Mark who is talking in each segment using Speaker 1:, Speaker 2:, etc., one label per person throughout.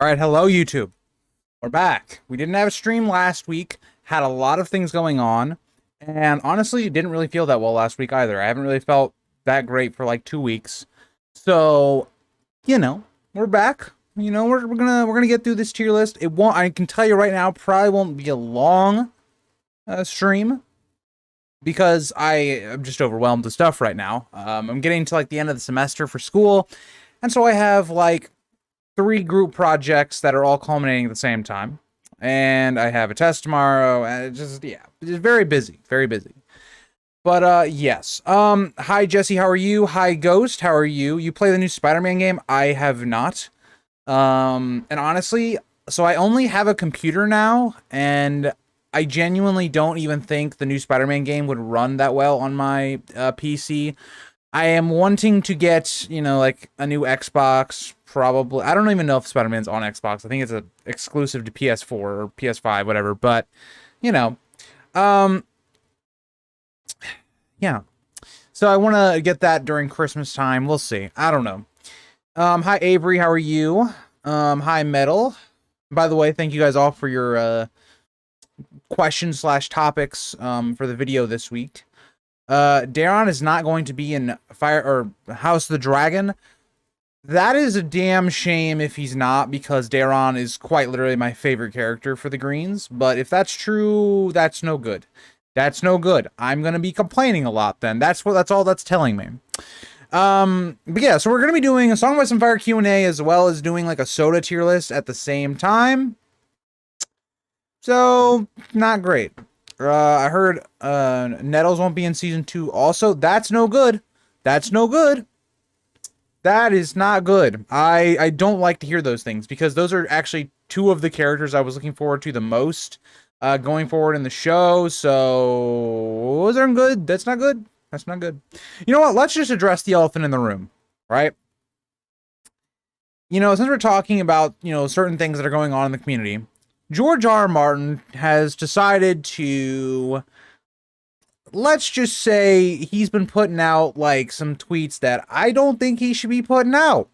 Speaker 1: All right, hello YouTube. We're back. We didn't have a stream last week. Had a lot of things going on, and honestly, it didn't really feel that well last week either. I haven't really felt that great for like 2 weeks. So, we're back. We're gonna get through this tier list. It won't. I can tell you right now, probably won't be a long stream because I am just overwhelmed with stuff right now. I'm getting to like the end of the semester for school, and so I have like 3 group projects that are all culminating at the same time. And I have a test tomorrow, and it's very busy, very busy. But yes. Hi Jesse, how are you? Hi Ghost, how are you? You play the new Spider-Man game? I have not. And honestly, so I only have a computer now, and I genuinely don't even think the new Spider-Man game would run that well on my PC. I am wanting to get, like a new Xbox, probably. I don't even know if Spider-Man's on Xbox. I think it's a exclusive to PS4 or PS5, whatever. But, yeah. So I want to get that during Christmas time. We'll see. I don't know. Hi Avery, how are you? Hi Metal. By the way, thank you guys all for your questions/topics for the video this week. Daron is not going to be in Fire or House of the Dragon. That is a damn shame if he's not, because Daron is quite literally my favorite character for the Greens. But if that's true, that's no good. That's no good. I'm gonna be complaining a lot then. That's all that's telling me. But yeah, so we're gonna be doing a Song by Some Fire Q&A as well as doing like a soda tier list at the same time. So not great. I heard Nettles won't be in season 2 also. That's no good. That's no good. That is not good. I don't like to hear those things, because those are actually 2 of the characters I was looking forward to the most going forward in the show. So those aren't good. That's not good. That's not good. You know what? Let's just address the elephant in the room, right? Since we're talking about, certain things that are going on in the community, George R. R. Martin has decided to, let's just say, he's been putting out like some tweets that I don't think he should be putting out.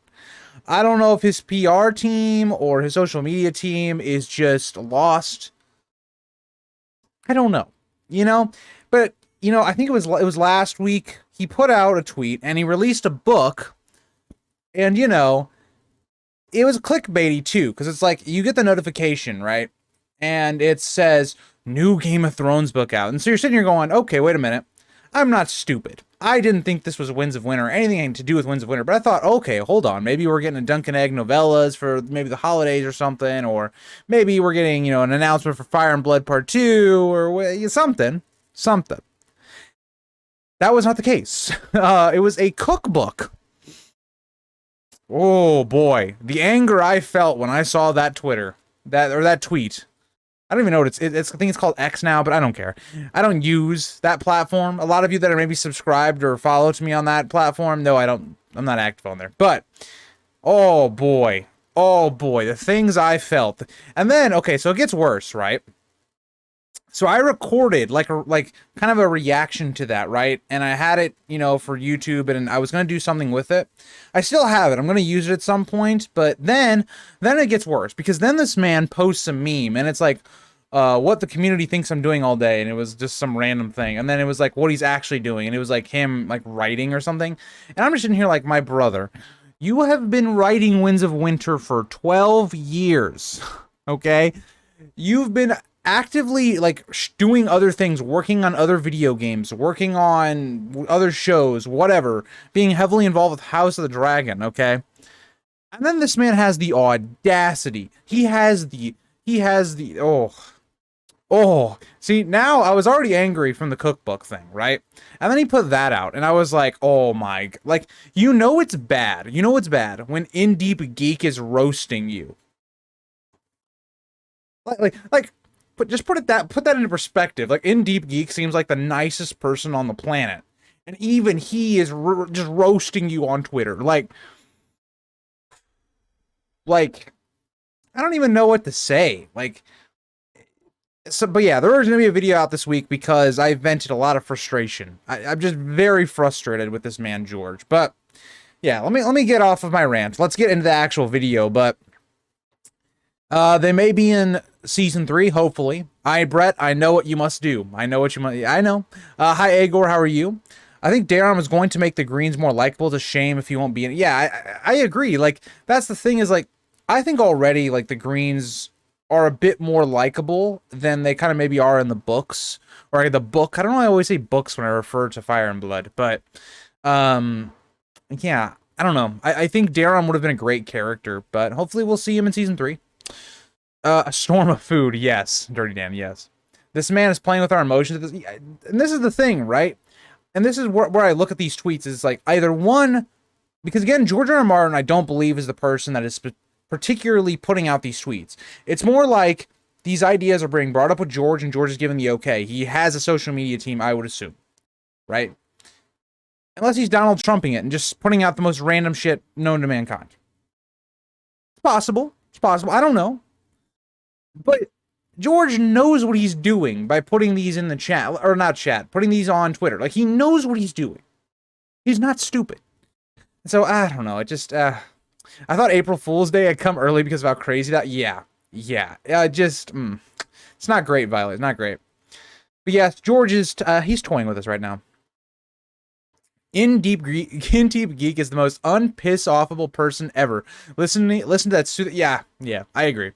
Speaker 1: I don't know if his PR team or his social media team is just lost. I don't know, but I think it was last week he put out a tweet and he released a book, and it was clickbaity too, because it's like you get the notification, right? And it says new Game of Thrones book out. And so you're sitting here going, okay, wait a minute. I'm not stupid. I didn't think this was Winds of Winter or anything to do with Winds of Winter, but I thought, okay, hold on. Maybe we're getting a Dunkin' Egg novellas for maybe the holidays or something, or maybe we're getting, an announcement for Fire and Blood Part 2 or something. Something. That was not the case. It was a cookbook. Oh boy, the anger I felt when I saw that that tweet. I don't even know what it's I think it's called X now, but I don't care. I don't use that platform. A lot of you that are maybe subscribed or follow to me on that platform, no, I don't. I'm not active on there. But oh boy, the things I felt. And then okay, so it gets worse, right? So I recorded like kind of a reaction to that, right? And I had it, for YouTube, and I was going to do something with it. I still have it. I'm going to use it at some point, but then it gets worse, because then this man posts a meme and it's like what the community thinks I'm doing all day, and it was just some random thing. And then it was like what he's actually doing, and it was like him like writing or something. And I'm just in here like, my brother, you have been writing Winds of Winter for 12 years. Okay? You've been actively like doing other things, working on other video games, working on other shows, whatever, being heavily involved with House of the Dragon, okay? And then this man has the audacity. He has the see, now I was already angry from the cookbook thing, right? And then he put that out, and I was like, oh my, like, it's bad. It's bad when In Deep Geek is roasting you. But just put that into perspective. Like, In Deep Geek seems like the nicest person on the planet, and even he is just roasting you on Twitter. Like, I don't even know what to say. Like, so, but yeah, there is gonna be a video out this week because I vented a lot of frustration. I'm just very frustrated with this man George. But yeah, let me get off of my rant. Let's get into the actual video. But They may be in season 3, hopefully. Brett, I know what you must do. I know what you must. I know. Hi, Agor. How are you? I think Darren was going to make the Greens more likable. It's a shame if he won't be in it. Yeah, I agree. Like, that's the thing is, like, I think already, like, the Greens are a bit more likable than they kind of maybe are in the books. Or like, the book. I don't know why I always say books when I refer to Fire and Blood. But, yeah, I don't know. I think Darren would have been a great character. But hopefully we'll see him in season 3. A storm of food, yes. Dirty Dan, yes. This man is playing with our emotions. And this is the thing, right? And this is where I look at these tweets. Is like either one, because again, George R. R. Martin, I don't believe is the person that is particularly putting out these tweets. It's more like these ideas are being brought up with George, and George is giving the okay. He has a social media team, I would assume, right? Unless he's Donald Trumping it and just putting out the most random shit known to mankind. It's possible. It's possible. I don't know. But George knows what he's doing by putting these in the chat, or not chat, putting these on Twitter. Like, he knows what he's doing. He's not stupid. So, I don't know. It just, I thought April Fool's Day had come early because of how crazy that, yeah. It's not great, Violet. It's not great. But yes, George is, he's toying with us right now. In Deep Geek is the most unpiss-offable person ever. Listen to that. Yeah, I agree.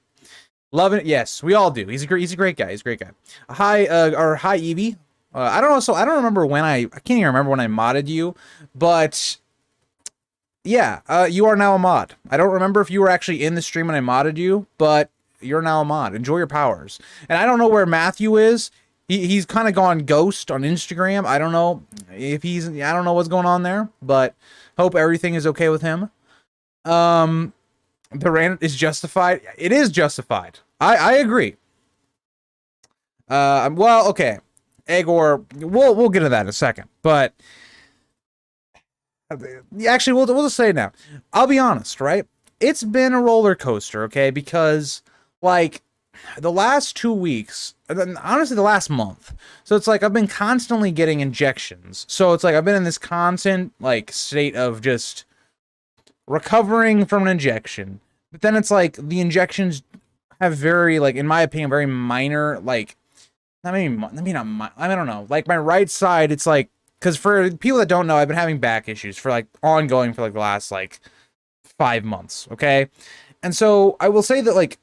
Speaker 1: Loving it, yes, we all do. He's a great guy. He's a great guy. Hi Evie. I don't know. So I don't remember when I can't even remember when I modded you, but yeah, you are now a mod. I don't remember if you were actually in the stream when I modded you, but you're now a mod. Enjoy your powers. And I don't know where Matthew is. He's kind of gone ghost on Instagram. I don't know if I don't know what's going on there, but hope everything is okay with him. The rant is justified. It is justified. I agree. Well, okay. Agor, we'll get to that in a second. But actually, we'll just say it now. I'll be honest, right? It's been a roller coaster, okay? Because like the last 2 weeks, honestly, the last month. So it's like I've been constantly getting injections. So it's like I've been in this constant like state of just recovering from an injection. But then it's like the injections have very, like, in my opinion, very minor, like, I don't know. Like, my right side, it's like, because for people that don't know, I've been having back issues for, like, ongoing for, like, the last, like, 5 months, okay? And so I will say that, like,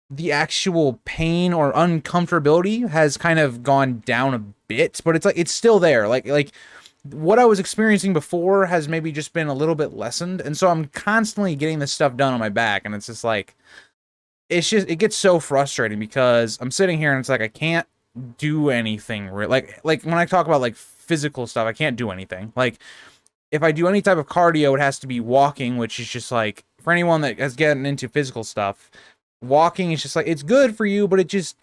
Speaker 1: the actual pain or uncomfortability has kind of gone down a bit, but it's, like, it's still there. Like, what I was experiencing before has maybe just been a little bit lessened. And so I'm constantly getting this stuff done on my back. And it's just like, it gets so frustrating because I'm sitting here and it's like, I can't do anything. Like when I talk about like physical stuff, I can't do anything. Like if I do any type of cardio, it has to be walking, which is just like, for anyone that has gotten into physical stuff, walking is just like, it's good for you, but it just,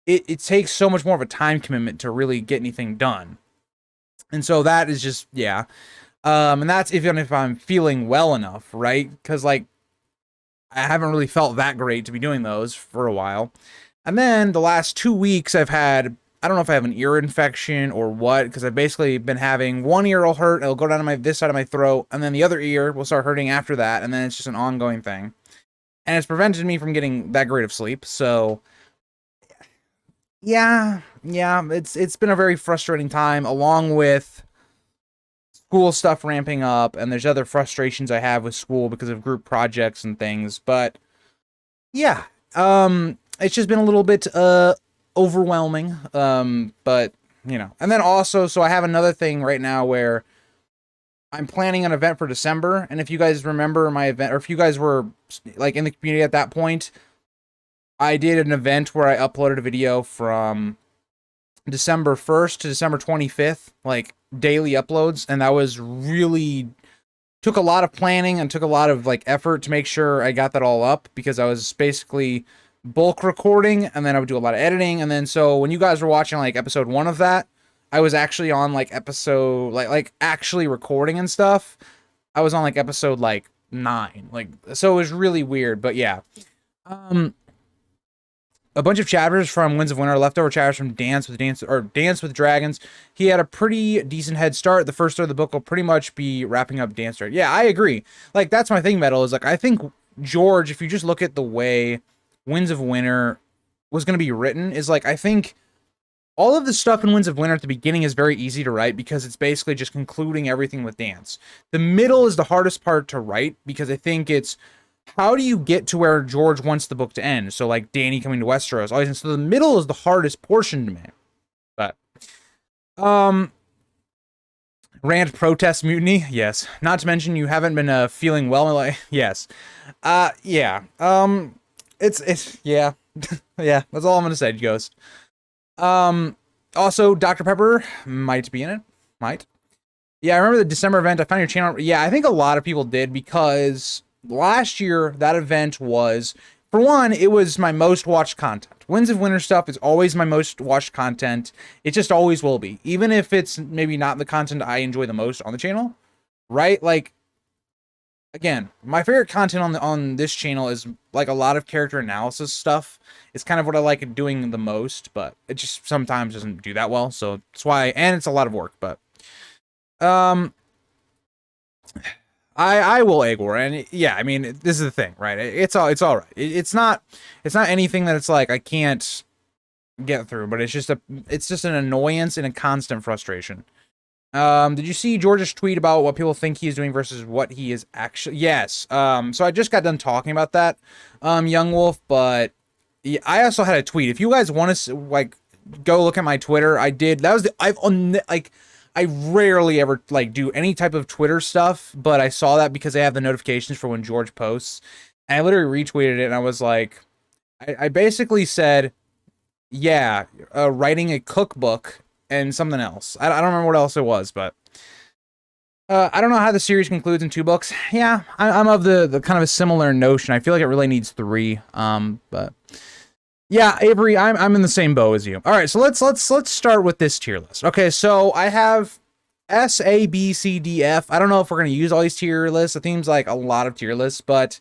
Speaker 1: it takes so much more of a time commitment to really get anything done. And so that is just, yeah. And that's even if I'm feeling well enough, right? Because, like, I haven't really felt that great to be doing those for a while. And then the last 2 weeks I've had, I don't know if I have an ear infection or what, because I've basically been having one ear will hurt, it'll go down to this side of my throat, and then the other ear will start hurting after that, and then it's just an ongoing thing. And it's prevented me from getting that great of sleep, so yeah, it's been a very frustrating time, along with school stuff ramping up, and there's other frustrations I have with school because of group projects and things. But yeah, it's just been a little bit overwhelming. But you know, and then also, so I have another thing right now where I'm planning an event for December, and if you guys remember my event, or if you guys were like in the community at that point, I did an event where I uploaded a video from December 1st to December 25th, like daily uploads, and that was really, took a lot of planning and took a lot of like effort to make sure I got that all up, because I was basically bulk recording, and then I would do a lot of editing, and then so when you guys were watching like episode 1 of that, I was actually on like episode, like actually recording and stuff. I was on like episode like 9, like, so it was really weird, but yeah. A bunch of chapters from Winds of Winter, leftover chapters from Dance with Dragons. He had a pretty decent head start. The first third of the book will pretty much be wrapping up Dance. Yeah, I agree. Like, that's my thing, Metal, is like, I think George, if you just look at the way Winds of Winter was going to be written is like, I think all of the stuff in Winds of Winter at the beginning is very easy to write because it's basically just concluding everything with dance. The middle is the hardest part to write because I think it's how do you get to where George wants the book to end? So like Dany coming to Westeros, all these, so the middle is the hardest portion to make. But rant, protest, mutiny, yes. Not to mention you haven't been feeling well, like yes, yeah. It's yeah, yeah. That's all I'm gonna say, Ghost. Also, Dr. Pepper might be in it. Might. Yeah, I remember the December event. I found your channel. Yeah, I think a lot of people did because last year that event was, for one, it was my most watched content. Winds of Winter stuff is always my most watched content. It just always will be. Even if it's maybe not the content I enjoy the most on the channel, right? Like, again, my favorite content on this channel is like a lot of character analysis stuff. It's kind of what I like doing the most, but it just sometimes doesn't do that well. So that's why, and it's a lot of work, but I will egg war, and yeah, I mean, this is the thing, right? It's all right. It's not anything that it's like I can't get through, but it's just an annoyance and a constant frustration. Did you see George's tweet about what people think he is doing versus what he is actually? Yes. So I just got done talking about that, Young Wolf, but yeah, I also had a tweet. If you guys want to like go look at my Twitter, I did. That was I rarely ever like do any type of Twitter stuff, but I saw that because I have the notifications for when George posts, and I literally retweeted it, and I was like, I basically said, yeah, writing a cookbook and something else. I don't remember what else it was, but I don't know how the series concludes in 2 books. Yeah, I'm of the kind of a similar notion. I feel like it really needs 3. But yeah, Avery, I'm in the same boat as you. All right, so let's start with this tier list. Okay, so I have S, A, B, C, D, F. I don't know if we're gonna use all these tier lists. It seems like a lot of tier lists, but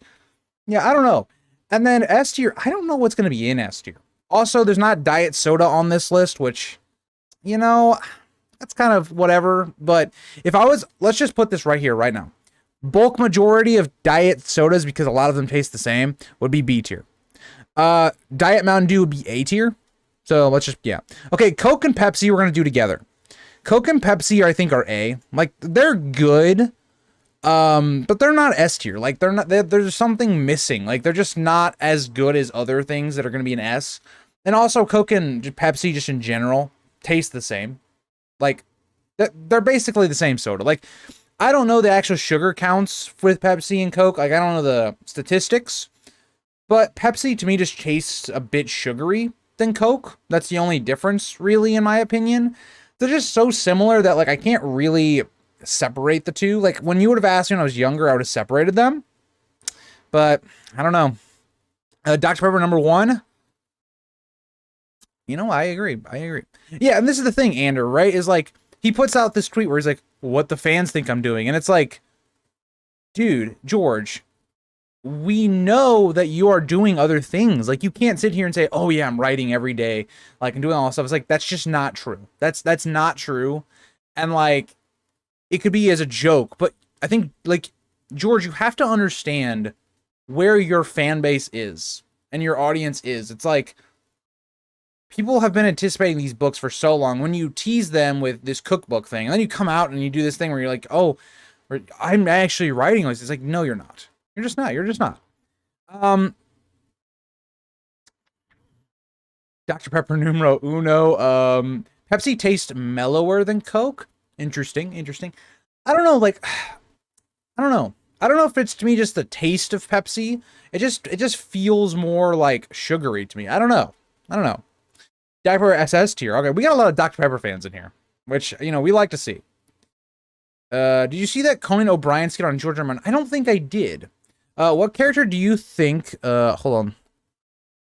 Speaker 1: yeah, I don't know. And then S tier, I don't know what's gonna be in S tier. Also, there's not diet soda on this list, which, you know, that's kind of whatever. But if I was, let's just put this right here, right now. Bulk majority of diet sodas, because a lot of them taste the same, would be B tier. Diet Mountain Dew would be A tier. So let's just, yeah. Okay, Coke and Pepsi we're going to do together. Coke and Pepsi, I think, are A. Like, they're good, but they're not S tier. Like, there's something missing. Like, they're just not as good as other things that are going to be an S. And also, Coke and Pepsi, just in general, taste the same. Like, they're basically the same soda. Like, I don't know the actual sugar counts with Pepsi and Coke. Like, I don't know the statistics. But Pepsi, to me, just tastes a bit sugary than Coke. That's the only difference, really, in my opinion. They're just so similar that, like, I can't really separate the two. Like, when you would have asked me when I was younger, I would have separated them. But, I don't know. Dr. Pepper number 1. You know, I agree. Yeah, and this is the thing, Ander, right? Is, like, he puts out this tweet where he's like, what the fans think I'm doing. And it's like, dude, George, we know that you are doing other things. Like, you can't sit here and say, oh yeah, I'm writing every day, like, and doing all this stuff. It's like, that's just not true. That's not true. And like, it could be as a joke, but I think, like, George, you have to understand where your fan base is and your audience is. It's like, people have been anticipating these books for so long. When you tease them with this cookbook thing, and then you come out and you do this thing where you're like, oh, I'm actually writing this. It's like, no, you're not. You're just not. Dr. Pepper numero uno. Pepsi tastes mellower than Coke. Interesting. I don't know, like, I don't know if it's, to me, just the taste of Pepsi. It just feels more like sugary to me. I don't know. Dr. Pepper SS tier. Okay, we got a lot of Dr. Pepper fans in here, which, you know, we like to see. Did you see that Conan O'Brien skit on George R. R. Martin? I don't think I did. What character do you think, hold on.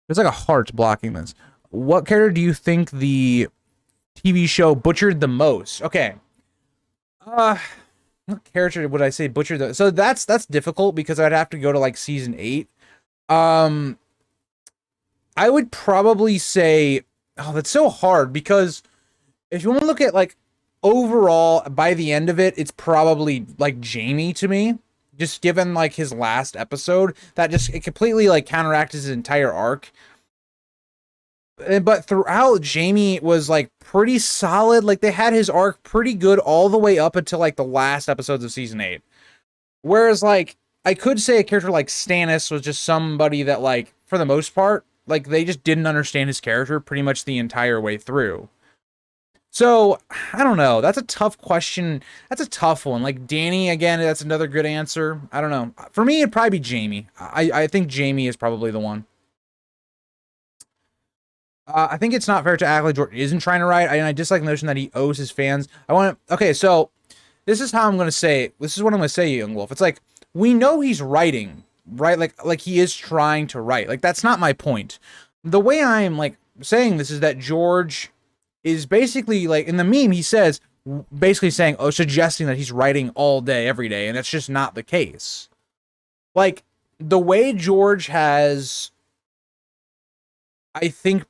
Speaker 1: There's like a heart blocking this. What character do you think the TV show butchered the most? Okay. What character would I say butchered the, so that's difficult because I'd have to go to like season 8. I would probably say, oh, that's so hard because if you want to look at like overall by the end of it, it's probably like Jamie to me. just given like his last episode, that just it completely like counteracted his entire arc. But throughout, Jamie was like pretty solid. Like they had his arc pretty good all the way up until like the last episodes of season 8. Whereas like I could say a character like Stannis was just somebody that like for the most part, like they just didn't understand his character pretty much the entire way through. So, I don't know. That's a tough question. That's a tough one. Like, Danny, again, that's another good answer. I don't know. For me, it'd probably be Jamie. I think Jamie is probably the one. I think it's not fair to act like George isn't trying to write. I dislike the notion that he owes his fans. Okay, so this is how I'm going to say it. This is what I'm going to say, Young Wolf. It's like, we know he's writing, right? Like he is trying to write. Like, that's not my point. The way I'm, like, saying this is that George is basically like in the meme he says basically saying suggesting that he's writing all day every day, and that's just not the case. Like the way George has, I think,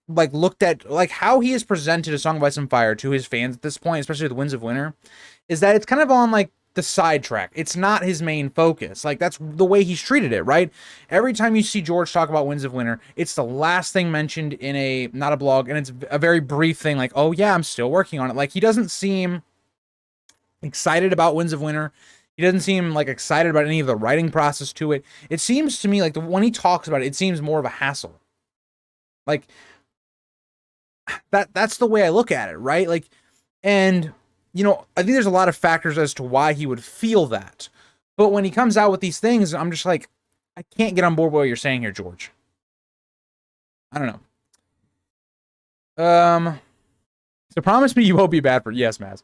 Speaker 1: like looked at like how he has presented A Song of Ice and Fire to his fans at this point, especially the Winds of Winter, is that it's kind of on like the sidetrack. It's not his main focus. Like that's the way he's treated it, right? Every time you see George talk about Winds of Winter, it's the last thing mentioned in a, not a blog, and it's a very brief thing like, oh yeah, I'm still working on it. Like he doesn't seem excited about Winds of Winter. He doesn't seem like excited about any of the writing process to it. It seems to me like when he talks about it, it seems more of a hassle. Like that's the way I look at it, right? Like, and you know, I think there's a lot of factors as to why he would feel that. But when he comes out with these things, I'm just like, I can't get on board with what you're saying here, George. I don't know. So promise me you won't be bad for yes, Maz.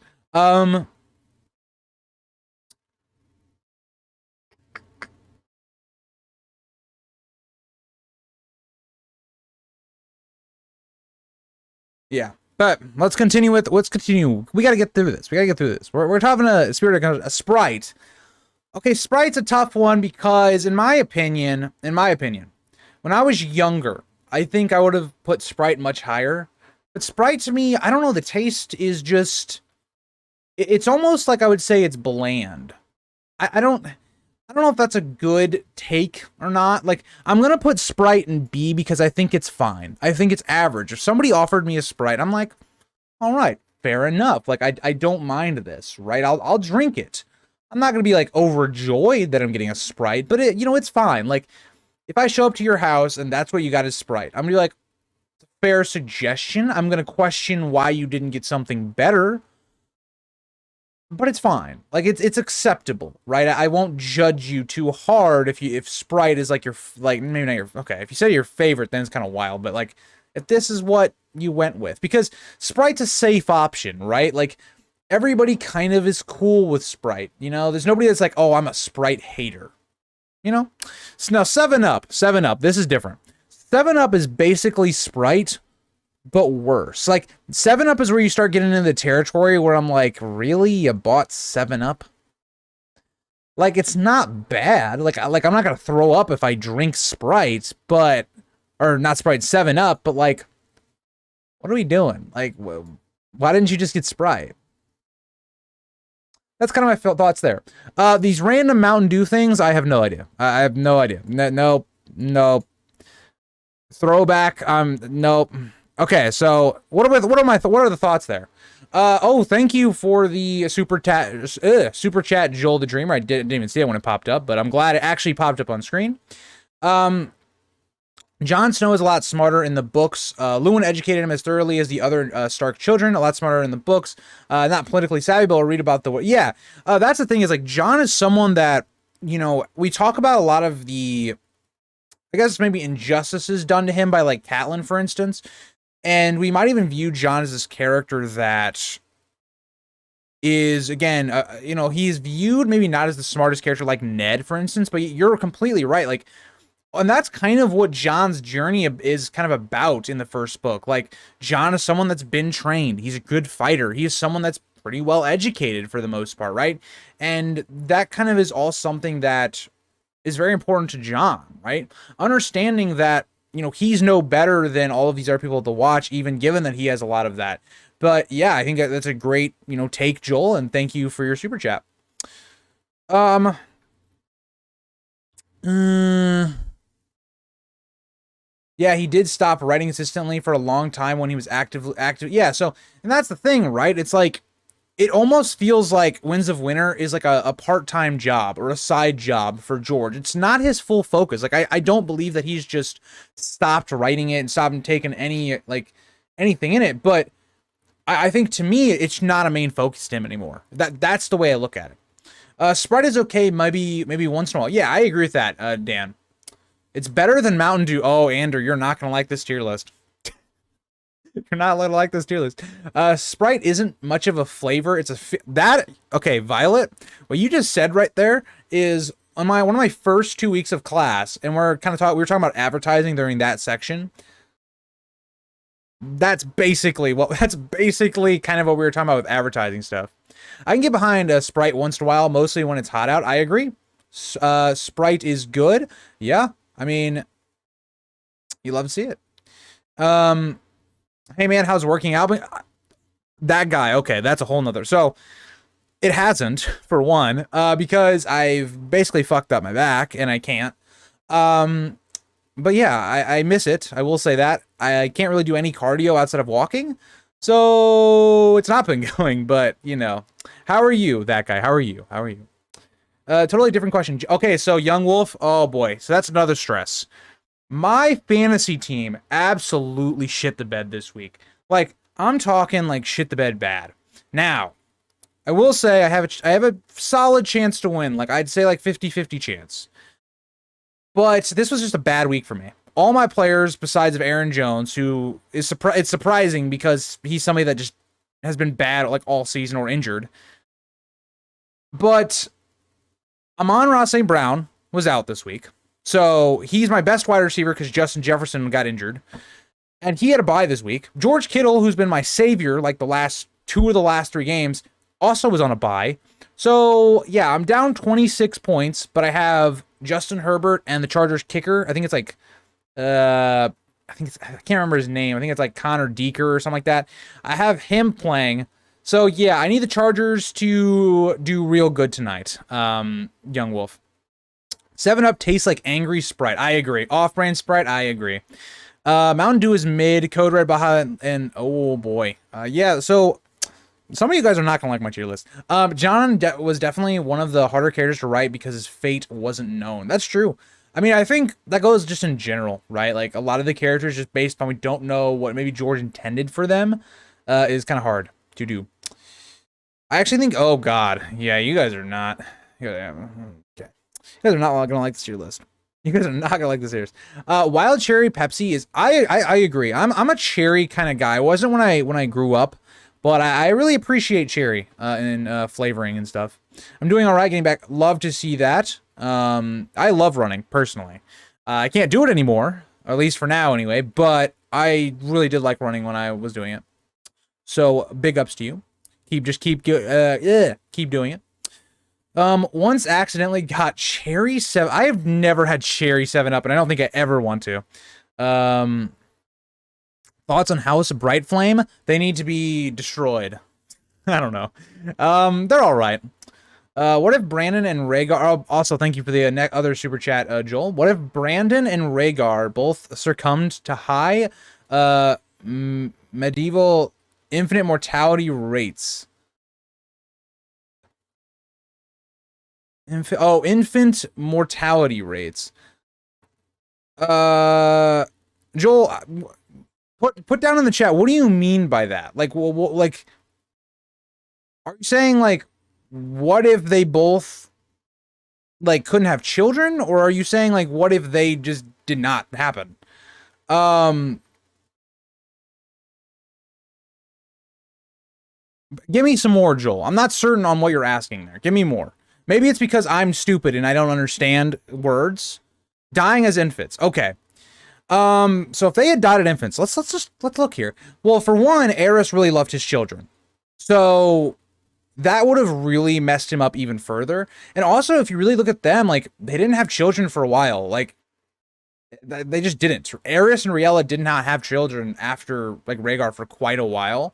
Speaker 1: Yeah. But let's continue. We got to get through this. We're talking a spirit of a Sprite. Okay, Sprite's a tough one because in my opinion, when I was younger, I think I would have put Sprite much higher. But Sprite to me, I don't know, the taste is just, it's almost like I would say it's bland. I don't know if that's a good take or not. Like, I'm going to put Sprite in B because I think it's fine. I think it's average. If somebody offered me a Sprite, I'm like, all right, fair enough. Like, I don't mind this, right? I'll drink it. I'm not going to be, like, overjoyed that I'm getting a Sprite, but, it's fine. Like, if I show up to your house and that's what you got is Sprite, I'm going to be like, fair suggestion. I'm going to question why you didn't get something better. But it's fine. Like it's acceptable, right? I won't judge you too hard if Sprite is like your maybe not your okay. If you say your favorite, then it's kind of wild. But like if this is what you went with, because Sprite's a safe option, right? Like everybody kind of is cool with Sprite. There's nobody that's like, oh, I'm a Sprite hater. So now 7-Up. This is different. 7-Up is basically Sprite, but worse. Like 7-Up is where you start getting into the territory where I'm like, really, you bought 7-Up? Like it's not bad. Like I'm not gonna throw up if I drink Sprite, or not Sprite, 7-Up. But like, what are we doing? Like, why didn't you just get Sprite? That's kind of my thoughts there. These random Mountain Dew things, I have no idea. I have no idea. No. Throwback. Nope. Okay, so what are the thoughts there? Thank you for the super chat, Joel the Dreamer. I didn't even see it when it popped up, but I'm glad it actually popped up on screen. Jon Snow is a lot smarter in the books. Luwin educated him as thoroughly as the other Stark children. A lot smarter in the books. Not politically savvy, but I'll read about the that's the thing is like Jon is someone that we talk about a lot of the, I guess maybe injustices done to him by like Catelyn, for instance. And we might even view Jon as this character that is, again, he's viewed maybe not as the smartest character like Ned, for instance, but you're completely right. Like, and that's kind of what Jon's journey is kind of about in the first book. Like, Jon is someone that's been trained. He's a good fighter. He is someone that's pretty well educated for the most part, right? And that kind of is all something that is very important to Jon, right? Understanding that he's no better than all of these other people to watch, even given that he has a lot of that. But yeah, I think that's a great, take, Joel, and thank you for your super chat. Yeah, he did stop writing consistently for a long time when he was active. Yeah, so, and that's the thing, right? It's like, it almost feels like Winds of Winter is like a part-time job or a side job for George. It's not his full focus. Like, I don't believe that he's just stopped writing it and stopped taking any, like, anything in it, but I think to me, it's not a main focus to him anymore. That's the way I look at it. Sprite is okay, maybe once in a while. Yeah, I agree with that, Dan. It's better than Mountain Dew. Oh, Andrew, you're not going to like this tier list. You're not going to like this tier list. Sprite isn't much of a flavor. It's okay, Violet, what you just said right there is on one of my first 2 weeks of class, and we were talking about advertising during that section. That's basically kind of what we were talking about with advertising stuff. I can get behind a Sprite once in a while, mostly when it's hot out. I agree. Sprite is good. Yeah. I mean, you love to see it. Hey man, how's working out? That guy, okay, that's a whole nother. So it hasn't, for one, because I've basically fucked up my back and I can't. But yeah, I miss it. I will say that. I can't really do any cardio outside of walking. So it's not been going, but you know. How are you, that guy? How are you? Totally different question. Okay, so Young Wolf, oh boy. So that's another stress. My fantasy team absolutely shit the bed this week. Like, I'm talking like shit the bed bad. Now, I will say I have a solid chance to win. Like, I'd say like 50-50 chance. But this was just a bad week for me. All my players, besides of Aaron Jones, who is it's surprising because he's somebody that just has been bad like all season or injured. But Amon-Ra St. Brown was out this week. So he's my best wide receiver because Justin Jefferson got injured. And he had a bye this week. George Kittle, who's been my savior like the last 2 of the last 3 games, also was on a bye. So yeah, I'm down 26 points, but I have Justin Herbert and the Chargers kicker. I think it's like, I can't remember his name. I think it's like Connor Deeker or something like that. I have him playing. So yeah, I need the Chargers to do real good tonight. Young Wolf. 7-Up tastes like angry Sprite. I agree. Off-brand Sprite. I agree. Mountain Dew is mid. Code Red, Baja, and oh boy. Yeah, so some of you guys are not going to like my tier list. John was definitely one of the harder characters to write because his fate wasn't known. That's true. I mean, I think that goes just in general, right? Like, a lot of the characters, just based on we don't know what maybe George intended for them, is kind of hard to do. I actually think, oh god, yeah, you guys are not, okay. You guys are not going to like this tier list. You guys are not going to like this tier list. Wild Cherry Pepsi is, I agree. I'm a cherry kind of guy. I wasn't when I grew up, but I really appreciate cherry and flavoring and stuff. I'm doing all right getting back. Love to see that. I love running, personally. I can't do it anymore, or at least for now anyway, but I really did like running when I was doing it. So, big ups to you. Keep doing it. Once accidentally got Cherry 7. I have never had Cherry 7-Up, and I don't think I ever want to. Thoughts on House of Bright Flame? They need to be destroyed. I don't know. They're all right. What if Brandon and Rhaegar... Oh, also, thank you for the other super chat, Joel. What if Brandon and Rhaegar both succumbed to high medieval infinite mortality rates? Infant mortality rates. Joel, put down in the chat, what do you mean by that? Like, like, are you saying, like, what if they both, like, couldn't have children? Or are you saying, like, what if they just did not happen? Give me some more, Joel. I'm not certain on what you're asking there. Give me more. Maybe it's because I'm stupid and I don't understand words. Dying as infants. Okay. So if they had died as infants, let's look here. Well, for one, Aerys really loved his children. So that would have really messed him up even further. And also, if you really look at them, like, they didn't have children for a while. Like, they just didn't. Aerys and Riella did not have children after, like, Rhaegar for quite a while.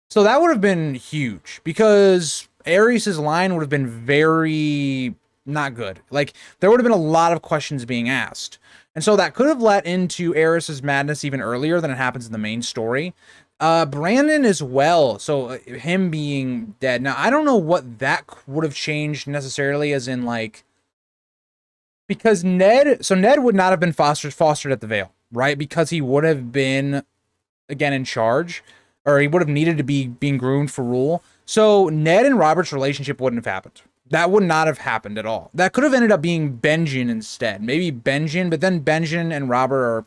Speaker 1: So that would have been huge, because Aerys' line would have been very not good. Like, there would have been a lot of questions being asked. And so that could have led into Eris's madness even earlier than it happens in the main story. Brandon as well. So him being dead. Now, I don't know what that would have changed necessarily, as in, like, because Ned would not have been fostered at the Vale, right? Because he would have been, again, in charge, or he would have needed to be being groomed for rule. So Ned and Robert's relationship wouldn't have happened. That would not have happened at all. That could have ended up being Benjen instead. Maybe Benjen, but then Benjen and Robert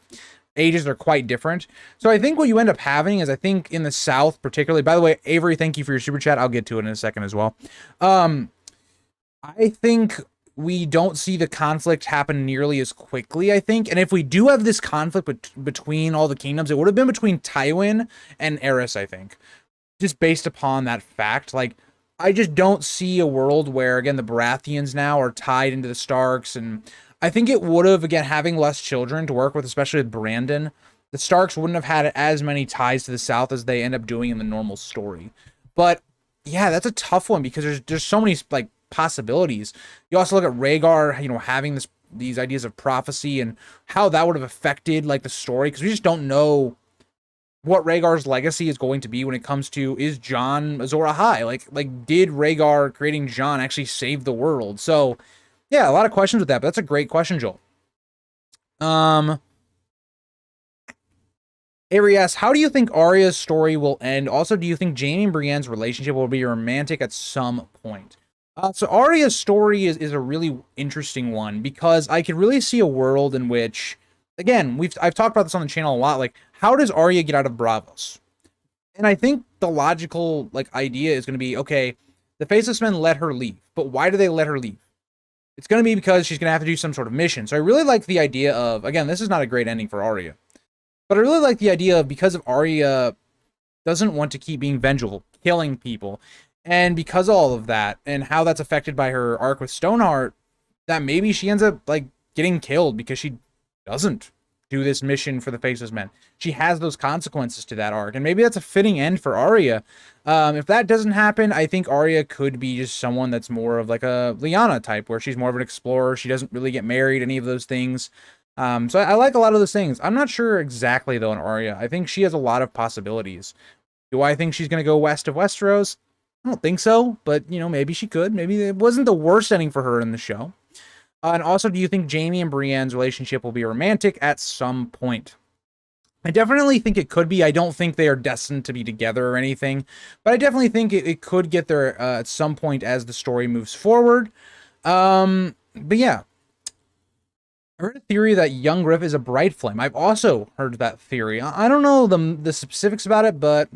Speaker 1: ages are quite different. So I think what you end up having is, I think in the South particularly, by the way, Avery, thank you for your super chat. I'll get to it in a second as well. I think we don't see the conflict happen nearly as quickly, I think. And if we do have this conflict between all the kingdoms, it would have been between Tywin and Aerys, I think. Just based upon that fact. Like, I just don't see a world where, again, the Baratheons now are tied into the Starks. And I think it would have, again, having less children to work with, especially with Brandon, the Starks wouldn't have had as many ties to the South as they end up doing in the normal story. But, yeah, that's a tough one because there's so many, like, possibilities. You also look at Rhaegar, you know, having these ideas of prophecy and how that would have affected, like, the story, because we just don't know what Rhaegar's legacy is going to be when it comes to, is Jon Azor Ahai? Like did Rhaegar creating Jon actually save the world? So yeah, a lot of questions with that, but that's a great question, Joel. Avery asks, how do you think Arya's story will end? Also, do you think Jaime and Brienne's relationship will be romantic at some point? So Arya's story is a really interesting one, because I could really see a world in which, again, I've talked about this on the channel a lot, like, how does Arya get out of Braavos? And I think the logical, like, idea is going to be, okay, the Faceless Men let her leave, but why do they let her leave? It's going to be because she's going to have to do some sort of mission. So I really like the idea of, again, this is not a great ending for Arya, but I really like the idea of, because of Arya doesn't want to keep being vengeful, killing people, and because of all of that, and how that's affected by her arc with Stoneheart, that maybe she ends up, like, getting killed because she doesn't do this mission for the Faceless Men. She has those consequences to that arc, and maybe that's a fitting end for Arya. If that doesn't happen, I think Arya could be just someone that's more of like a Lyanna type, where she's more of an explorer. She doesn't really get married, any of those things. So I like a lot of those things. I'm not sure exactly, though, in Arya. I think she has a lot of possibilities. Do I think she's going to go west of Westeros? I don't think so, but, you know, maybe she could. Maybe it wasn't the worst ending for her in the show. And also, do you think Jaime and Brienne's relationship will be romantic at some point? I definitely think it could be. I don't think they are destined to be together or anything, but I definitely think it could get there at some point as the story moves forward. But yeah, I heard a theory that young Griff is a bright flame. I've also heard that theory. I don't know the specifics about it, but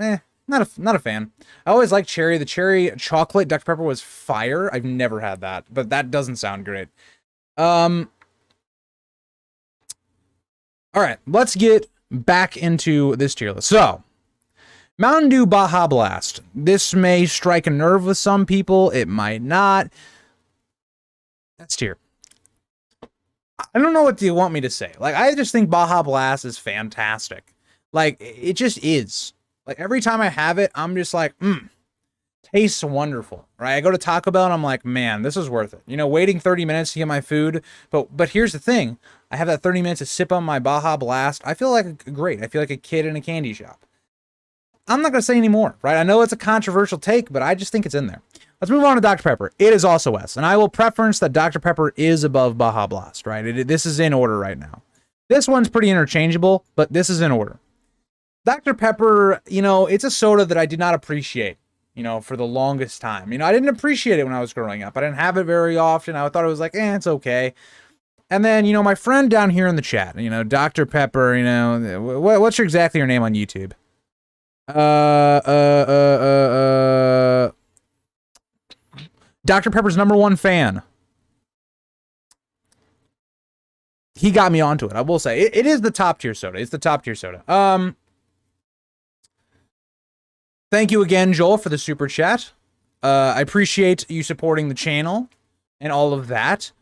Speaker 1: not a fan. I always liked cherry. The cherry chocolate Dr. Pepper was fire. I've never had that, but that doesn't sound great. All right, let's get back into this tier list. So, Mountain Dew Baja Blast. This may strike a nerve with some people. It might not. That's tier. I don't know what you want me to say. Like, I just think Baja Blast is fantastic. Like, it just is. Like, every time I have it, I'm just like, tastes wonderful, right? I go to Taco Bell and I'm like, man, this is worth it. You know, waiting 30 minutes to get my food. But here's the thing. I have that 30 minutes to sip on my Baja Blast. I feel like great. I feel like a kid in a candy shop. I'm not going to say any more, right? I know it's a controversial take, but I just think it's in there. Let's move on to Dr. Pepper. It is also S. And I will preference that Dr. Pepper is above Baja Blast, right? This is in order right now. This one's pretty interchangeable, but this is in order. Dr. Pepper, you know, it's a soda that I did not appreciate, you know, for the longest time. You know, I didn't appreciate it when I was growing up. I didn't have it very often. I thought it was like, it's okay. And then, you know, my friend down here in the chat, you know, Dr. Pepper, you know, what's exactly your name on YouTube? Dr. Pepper's #1 fan. He got me onto it. I will say it is the top tier soda. It's the top tier soda. Thank you again, Joel, for the super chat. I appreciate you supporting the channel and all of that.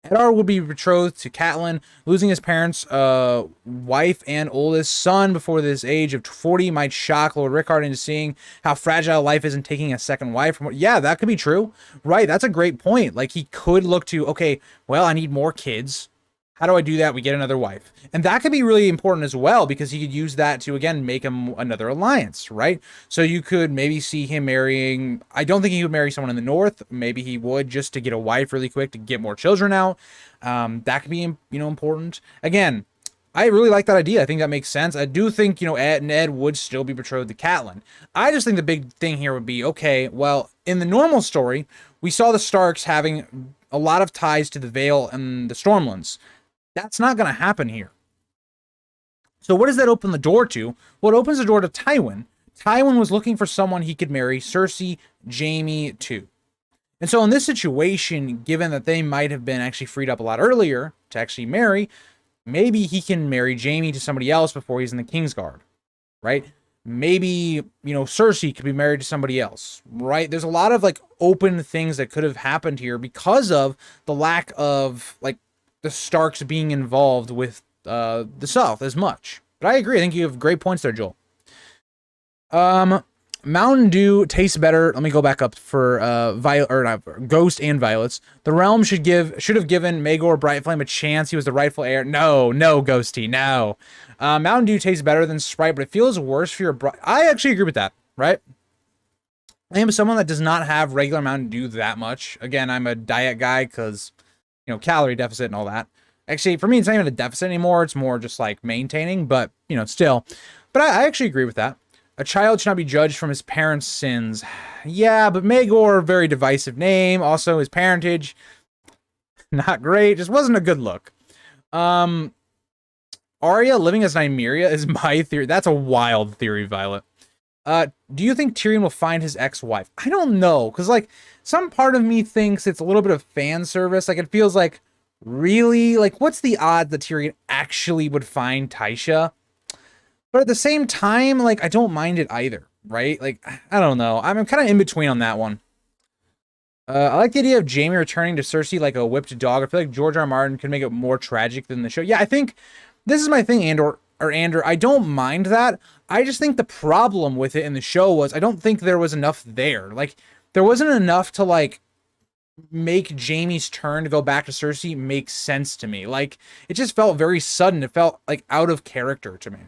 Speaker 1: Eddard would be betrothed to Catelyn. Losing his parents, wife, and oldest son before this age of 40 might shock Lord Rickard into seeing how fragile life is and taking a second wife. Yeah, that could be true. Right, that's a great point. Like, he could look to, okay, well, I need more kids. How do I do that? We get another wife. And that could be really important as well, because he could use that to, again, make him another alliance, right? So you could maybe see him marrying, I don't think he would marry someone in the north. Maybe he would, just to get a wife really quick to get more children out. That could be, important. Again, I really like that idea. I think that makes sense. I do think, Ned would still be betrothed to Catelyn. I just think the big thing here would be, okay, well, in the normal story, we saw the Starks having a lot of ties to the Vale and the Stormlands. That's not going to happen here. So what does that open the door to? Well, it opens the door to Tywin. Tywin was looking for someone he could marry Cersei, Jaime too. And so in this situation, given that they might have been actually freed up a lot earlier to actually marry, maybe he can marry Jaime to somebody else before he's in the Kingsguard, right? Maybe, Cersei could be married to somebody else, right? There's a lot of, open things that could have happened here because of the lack of, the Starks being involved with the South as much. But I agree. I think you have great points there, Joel. Mountain Dew tastes better. Let me go back up for Ghost and Violets. The Realm should have given Maegor Brightflame a chance. He was the rightful heir. No, Ghosty, no. Mountain Dew tastes better than Sprite, but it feels worse for your I actually agree with that, right? I am someone that does not have regular Mountain Dew that much. Again, I'm a diet guy because, calorie deficit and all that. Actually, for me, it's not even a deficit anymore. It's more just maintaining, but, still. But I actually agree with that. A child should not be judged from his parents' sins. Yeah, but Maegor, very divisive name. Also, his parentage, not great. Just wasn't a good look. Arya living as Nymeria is my theory. That's a wild theory, Violet. Do you think Tyrion will find his ex-wife? I don't know, because, some part of me thinks it's a little bit of fan service. It feels like, really? What's the odds that Tyrion actually would find Tysha? But at the same time, I don't mind it either, right? I don't know. I'm kind of in between on that one. I like the idea of Jaime returning to Cersei like a whipped dog. I feel like George R. R. Martin could make it more tragic than the show. Yeah, I think this is my thing, Andor. I don't mind that. I just think the problem with it in the show was I don't think there was enough there. There wasn't enough to, make Jaime's turn to go back to Cersei make sense to me. It just felt very sudden. It felt, out of character to me.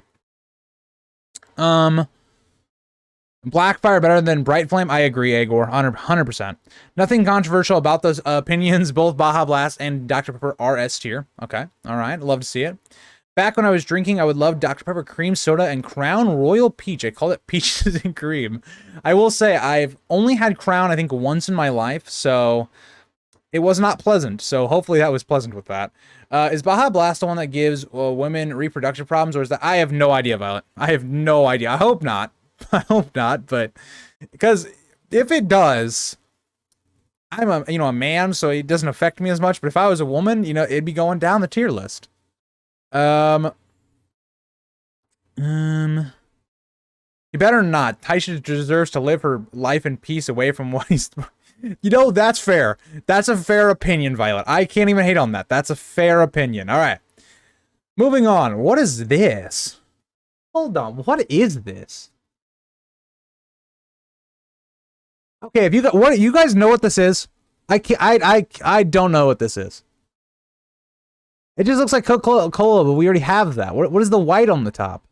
Speaker 1: Blackfire better than Bright Flame. I agree, Agor. 100%. Nothing controversial about those opinions. Both Baja Blast and Dr. Pepper are S tier. Okay. All right. Love to see it. Back when I was drinking, I would love Dr. Pepper cream soda and Crown Royal Peach. I call it peaches and cream. I will say I've only had Crown, I think, once in my life, so it was not pleasant. So hopefully that was pleasant with that. Is Baja Blast the one that gives women reproductive problems, or is that? I have no idea, Violet. I have no idea. I hope not. I hope not, but because if it does, I'm a man, so it doesn't affect me as much. But if I was a woman, it'd be going down the tier list. You better not. Tysha deserves to live her life in peace away from what he's. That's fair. That's a fair opinion, Violet. I can't even hate on that. That's a fair opinion. All right. Moving on. What is this? Hold on. What is this? Okay, if you guys know what this is? I don't know what this is. It just looks like Coca-Cola, but we already have that. What is the white on the top?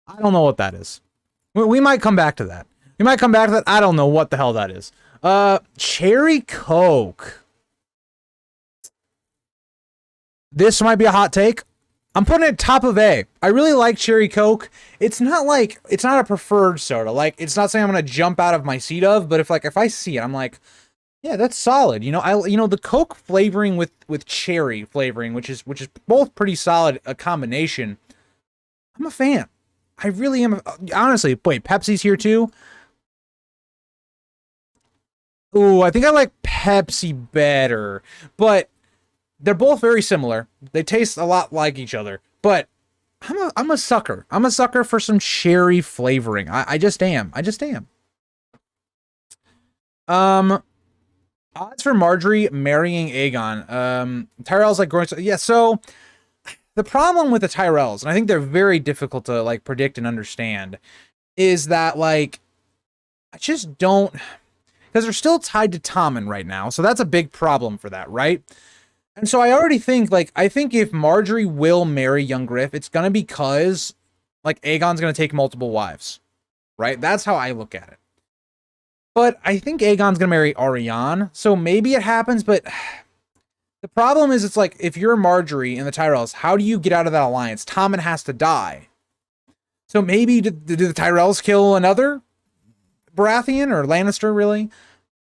Speaker 1: I don't know what that is. We might come back to that. I don't know what the hell that is. Cherry Coke. This might be a hot take. I'm putting it top of A. I really like Cherry Coke. It's not a preferred soda. It's not something I'm gonna jump out of my seat of, but if I see it, I'm like, yeah, that's solid. The Coke flavoring with cherry flavoring, which is both pretty solid a combination. I'm a fan. I really am. Honestly, wait, Pepsi's here too. Ooh, I think I like Pepsi better, but they're both very similar. They taste a lot like each other, but I'm a sucker. I'm a sucker for some cherry flavoring. I just am. Odds for Marjorie marrying Aegon. Tyrell's like growing. Yeah, so the problem with the Tyrells, and I think they're very difficult to like predict and understand, is that like I just don't, because they're still tied to Tommen right now, so that's a big problem for that, right? And so I already think like I think if Marjorie will marry young Griff, it's gonna be because like Aegon's gonna take multiple wives, right? That's how I look at it. But I think Aegon's gonna marry Arianne, so maybe it happens. But the problem is, it's like if you're Marjorie and the Tyrells, how do you get out of that alliance? Tommen has to die. So maybe do the Tyrells kill another Baratheon or Lannister? Really?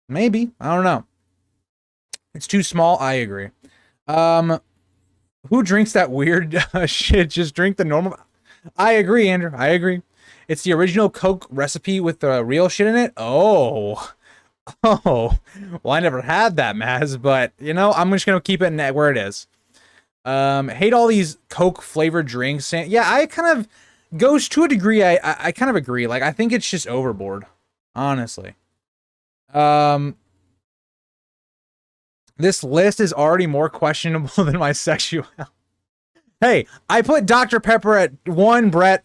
Speaker 1: Maybe. I don't know. It's too small. I agree. Who drinks that weird shit? Just drink the normal. I agree, Andrew. I agree. It's the original Coke recipe with the real shit in it. Oh, well, I never had that, Maz, but you know, I'm just gonna keep it where it is. Hate all these Coke flavored drinks. Yeah, I kind of goes to a degree. I kind of agree. Like, I think it's just overboard, honestly. This list is already more questionable than my sexuality. Hey, I put Dr. Pepper at 1, Brett.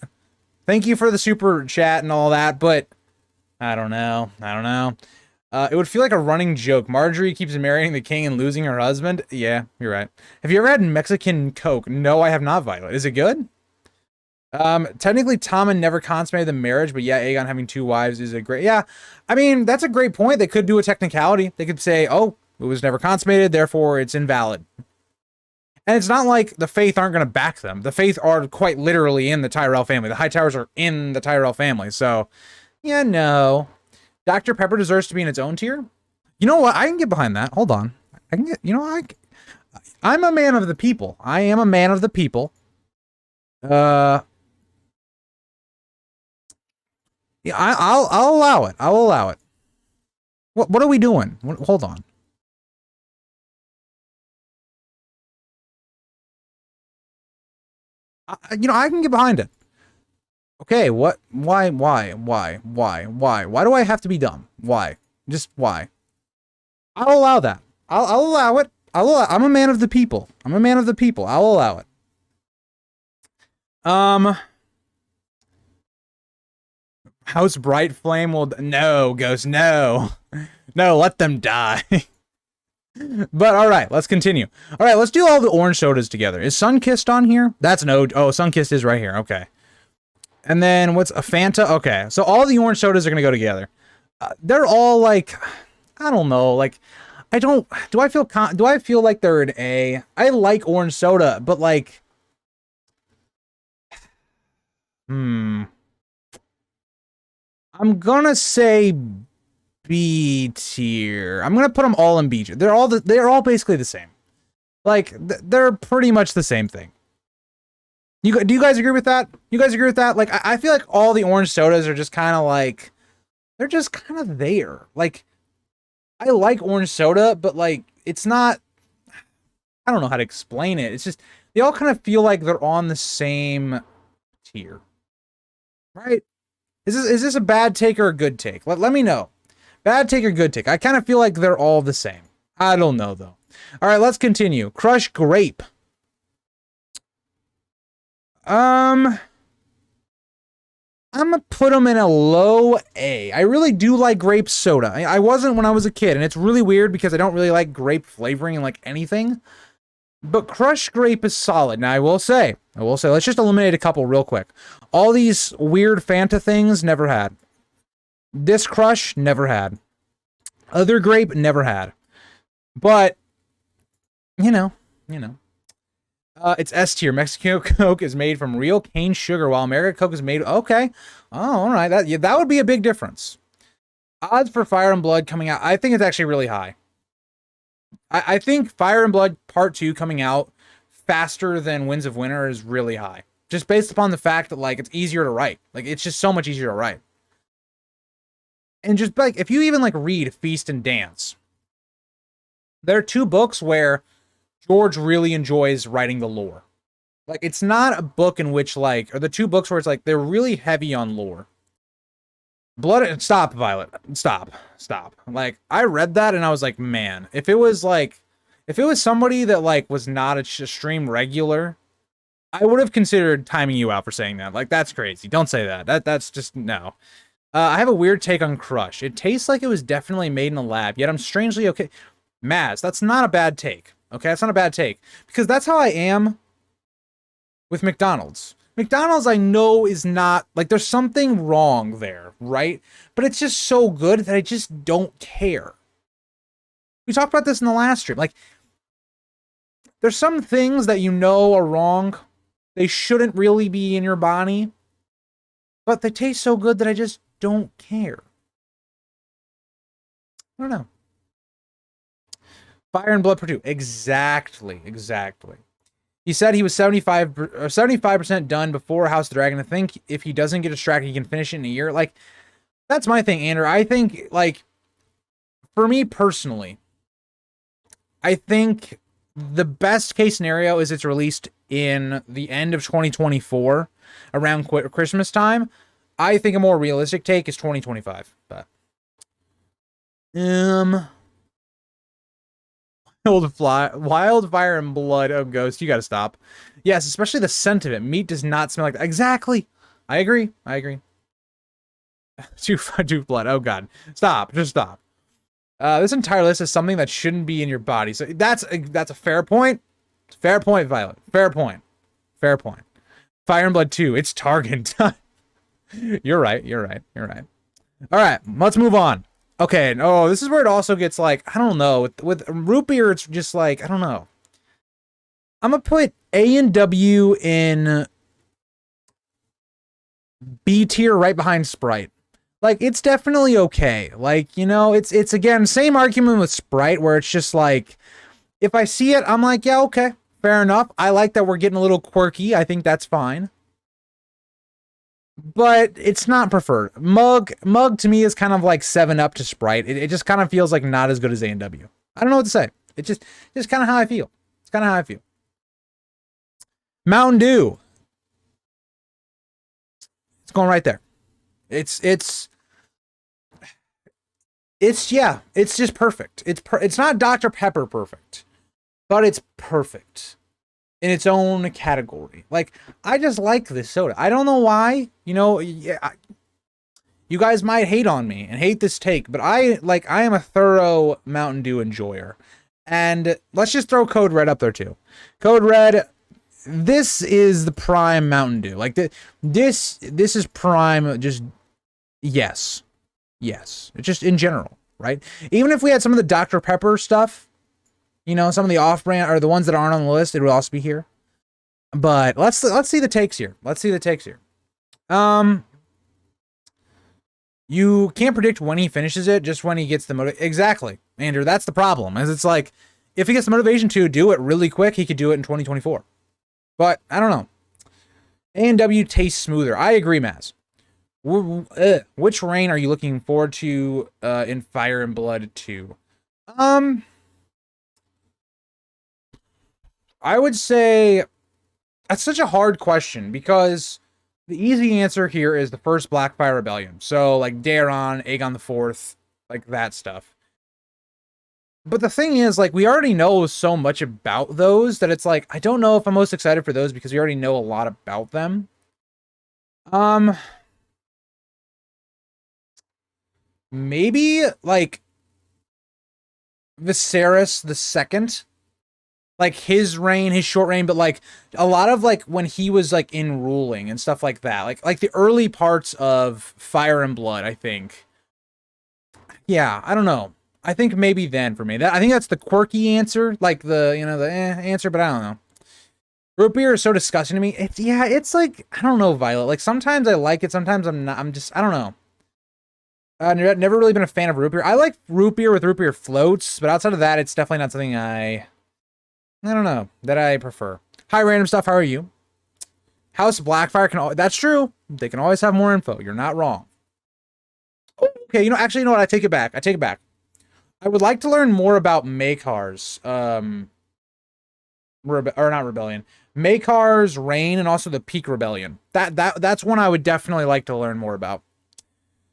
Speaker 1: Thank you for the super chat and all that, but I don't know. It would feel like a running joke. Marjorie keeps marrying the king and losing her husband. Yeah, you're right. Have you ever had Mexican Coke? No, I have not, Violet. Is it good? Technically, Tommen never consummated the marriage, but yeah, Aegon having 2 wives is a great... Yeah, I mean, that's a great point. They could do a technicality. They could say, oh, it was never consummated, therefore it's invalid. And it's not like the Faith aren't going to back them. The Faith are quite literally in the Tyrell family. The High Towers are in the Tyrell family. So, yeah, no. Dr. Pepper deserves to be in its own tier. You know what? I can get behind that. Hold on. I can get, you know, I'm a man of the people. I am a man of the people. Yeah, I'll allow it. I'll allow it. What are we doing? Hold on. You know, I can get behind it. Okay, what? Why do I have to be dumb? Why? Just why? I'll allow that. I'll allow it. I'm a man of the people. I'm a man of the people. I'll allow it. House Bright Flame will... No, Ghost, no. No, let them die. But all right, let's continue. All right, let's do all the orange sodas together. Is Sunkissed on here? That's no... Oh, Sunkissed is right here. Okay. And then what's a Fanta? Okay, so all the orange sodas are going to go together. They're all like... I don't know. Like, I don't... Do I feel like they're an A? I like orange soda, but like... I'm gonna say B tier. I'm gonna put them all in B tier. They're all basically the same. Like, they're pretty much the same thing. Do you guys agree with that? You guys agree with that? Like, I feel like all the orange sodas are just kind of like, they're just kind of there. Like, I like orange soda, but like, it's not, I don't know how to explain it. It's just, they all kind of feel like they're on the same tier. Right? Is this a bad take or a good take? Let me know. Bad take or good take? I kind of feel like they're all the same. I don't know, though. All right, let's continue. Crush Grape. I'm gonna put them in a low A. I really do like grape soda. I wasn't when I was a kid, and it's really weird because I don't really like grape flavoring in like anything. But Crush Grape is solid. Now, I will say, let's just eliminate a couple real quick. All these weird Fanta things, never had. This Crush, never had. Other grape, never had. But, you know. It's S tier. Mexico Coke is made from real cane sugar, while American Coke is made... Okay. Oh, all right. That would be a big difference. Odds for Fire and Blood coming out, I think it's actually really high. I think Fire and Blood Part 2 coming out faster than Winds of Winter is really high. Just based upon the fact that, like, it's easier to write. Like, it's just so much easier to write. And just, like, if you even, like, read Feast and Dance, there are 2 books where George really enjoys writing the lore. Like, it's not a book in which, like, or the 2 books where it's, like, they're really heavy on lore. Blood, stop, Violet. Stop. Stop. Like, I read that and I was like, man, if it was somebody that like was not a stream regular, I would have considered timing you out for saying that. Like, that's crazy. Don't say that. That's just, no. I have a weird take on Crush. It tastes like it was definitely made in a lab, yet I'm strangely okay. Maz, that's not a bad take. Okay, that's not a bad take. Because that's how I am with McDonald's. McDonald's, I know, is not, like, there's something wrong there, right? But it's just so good that I just don't care. We talked about this in the last stream. Like, there's some things that you know are wrong. They shouldn't really be in your body. But they taste so good that I just don't care. I don't know. Fire and Blood per 2. Exactly. He said he was 75% done before House of the Dragon. I think if he doesn't get distracted, he can finish it in a year. Like, that's my thing, Andrew. I think, like, for me personally, I think the best case scenario is it's released in the end of 2024, around Christmas time. I think a more realistic take is 2025. But Wildfire and Blood. Oh, Ghost, you gotta stop. Yes, especially the scent of it. Meat does not smell like that. Exactly. I agree. Too blood. Oh god. Stop. Just stop. This entire list is something that shouldn't be in your body. So that's a fair point. Fair point, Violet. Fair point. Fire and Blood 2. It's Target. You're right. All right, let's move on. Okay, oh, this is where it also gets like, I don't know. With root beer, it's just like, I don't know. I'm gonna put A and W in B tier right behind Sprite. Like, it's definitely okay. Like, you know, it's again, same argument with Sprite, where it's just like, if I see it, I'm like, yeah, okay, fair enough. I like that we're getting a little quirky. I think that's fine. But it's not preferred. Mug to me is kind of like 7-Up to Sprite. It just kind of feels like not as good as A&W. I don't know what to say. It's just kind of how I feel. It's kind of how I feel. Mountain Dew. It's going right there. It's just perfect. It's not Dr. Pepper perfect, but it's perfect in its own category. Like, I just like this soda. I don't know why. You know, you guys might hate on me and hate this take, but I am a thorough Mountain Dew enjoyer. And let's just throw Code Red up there too. Code Red, this is the prime Mountain Dew. Like, this is prime, just, yes. It's just in general, right? Even if we had some of the Dr. Pepper stuff, you know, some of the off-brand, or the ones that aren't on the list, it would also be here. But let's see the takes here. You can't predict when he finishes it, just when he gets the motivation. Exactly, Andrew. That's the problem. Is it's like, if he gets the motivation to do it really quick, he could do it in 2024. But I don't know. A&W tastes smoother. I agree, Maz. Which rain are you looking forward to in Fire and Blood 2? I would say that's such a hard question, because the easy answer here is the first Blackfire Rebellion. So, like, Daron, Aegon IV, like that stuff. But the thing is, like, we already know so much about those that it's like, I don't know if I'm most excited for those, because we already know a lot about them. Maybe, like, Viserys the Second. Like, his reign, his short reign, but, like, a lot of, like, when he was, like, in ruling and stuff like that. Like the early parts of Fire and Blood, I think. Yeah, I don't know. I think maybe then for me. I think that's the quirky answer. Like, the, you know, the answer, but I don't know. Root beer is so disgusting to me. It's like, I don't know, Violet. Like, sometimes I like it, sometimes I'm not. I don't know. Never really been a fan of root beer. I like root beer with root beer floats, but outside of that, it's definitely not something I don't know, that I prefer. Hi, Random Stuff. How are you? House Blackfire can... That's true. They can always have more info. You're not wrong. Okay, you know what? I take it back. I would like to learn more about Makar's, not Rebellion. Makar's reign, and also the Peak Rebellion. That's one I would definitely like to learn more about.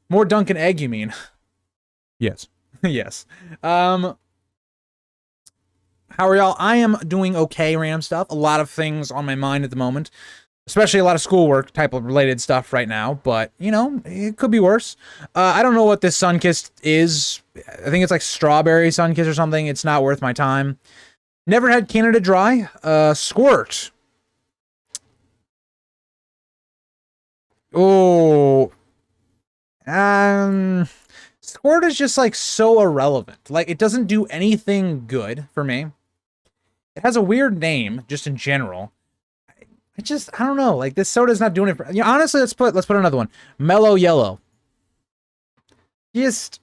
Speaker 1: More Dunkin' Egg, you mean? Yes. Yes. How are y'all? I am doing okay, random stuff. A lot of things on my mind at the moment. Especially a lot of schoolwork type of related stuff right now, but, you know, it could be worse. I don't know what this Sunkist is. I think it's like strawberry Sunkist or something. It's not worth my time. Never had Canada Dry. Squirt. Oh. Squirt is just, like, so irrelevant. Like, it doesn't do anything good for me. It has a weird name, just in general. I don't know. Like, this soda's not doing it for, you know, honestly, let's put another one. Mellow Yellow. Just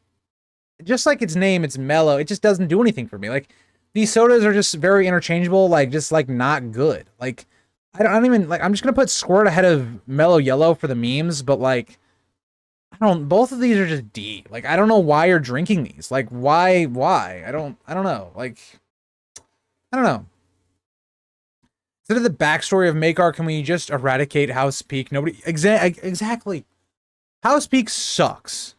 Speaker 1: like its name, it's mellow. It just doesn't do anything for me. Like, these sodas are just very interchangeable, like, just, like, not good. Like, I don't even, like, I'm just gonna put Squirt ahead of Mellow Yellow for the memes, but, like, both of these are just D. Like, I don't know why you're drinking these. Like, why? I don't know. Like, I don't know. Instead of the backstory of Makar, can we just eradicate House Peak? Nobody... Exactly. House Peak sucks.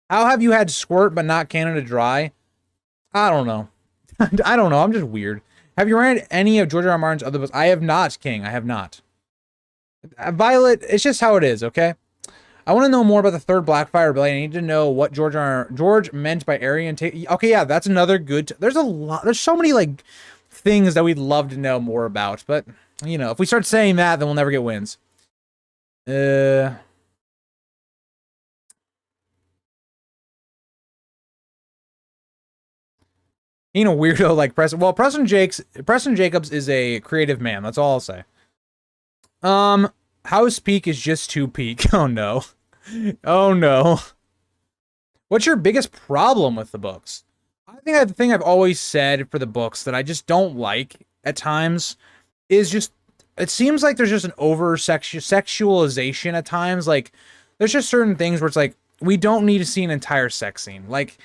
Speaker 1: How have you had Squirt but not Canada Dry? I don't know. I don't know. I'm just weird. Have you read any of George R. R. Martin's other books? I have not, King. I have not. Violet, it's just how it is, okay? I want to know more about the third Blackfire Rebellion. I need to know what George meant by Aryan. Okay, yeah, that's another good... There's a lot... There's so many, like... things that we'd love to know more about, but you know, if we start saying that, then we'll never get wins. Being a weirdo like Preston. Well, Preston Jacobs is a creative man. That's all I'll say. House Peak is just too peak. Oh no. Oh no. What's your biggest problem with the books? I think the thing I've always said for the books that I just don't like at times is just, it seems like there's just an sexualization at times. Like, there's just certain things where it's like, we don't need to see an entire sex scene. Like,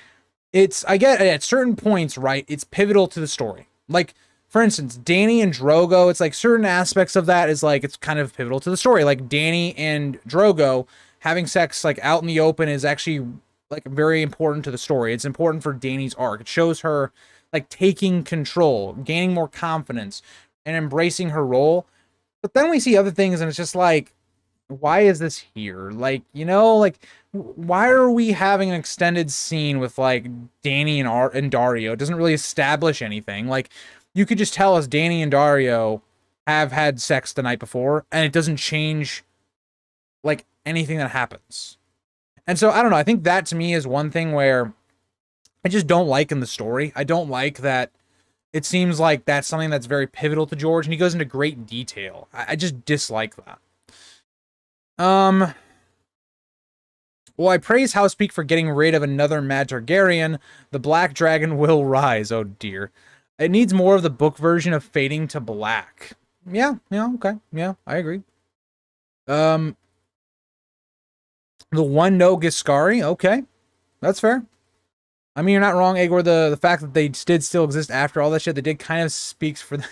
Speaker 1: I get at certain points, right, it's pivotal to the story. Like, for instance, Dany and Drogo, it's like certain aspects of that is like, it's kind of pivotal to the story. Like, Dany and Drogo having sex, like, out in the open is actually... like very important to the story. It's important for Dany's arc. It shows her like taking control, gaining more confidence, and embracing her role. But then we see other things and it's just like, why is this here? Like, you know, like, why are we having an extended scene with like Dany and Dario? It doesn't really establish anything. Like, you could just tell us Dany and Dario have had sex the night before and it doesn't change like anything that happens. And so, I don't know, I think that to me is one thing where I just don't like in the story. I don't like that it seems like that's something that's very pivotal to George, and he goes into great detail. I just dislike that. Well, I praise House Peak for getting rid of another Mad Targaryen. The Black Dragon will rise. Oh, dear. It needs more of the book version of fading to black. Yeah, okay. Yeah, I agree. The one no Giscari, okay, that's fair. I mean, you're not wrong, Igor. The fact that they did still exist after all that shit, they did kind of speaks for the...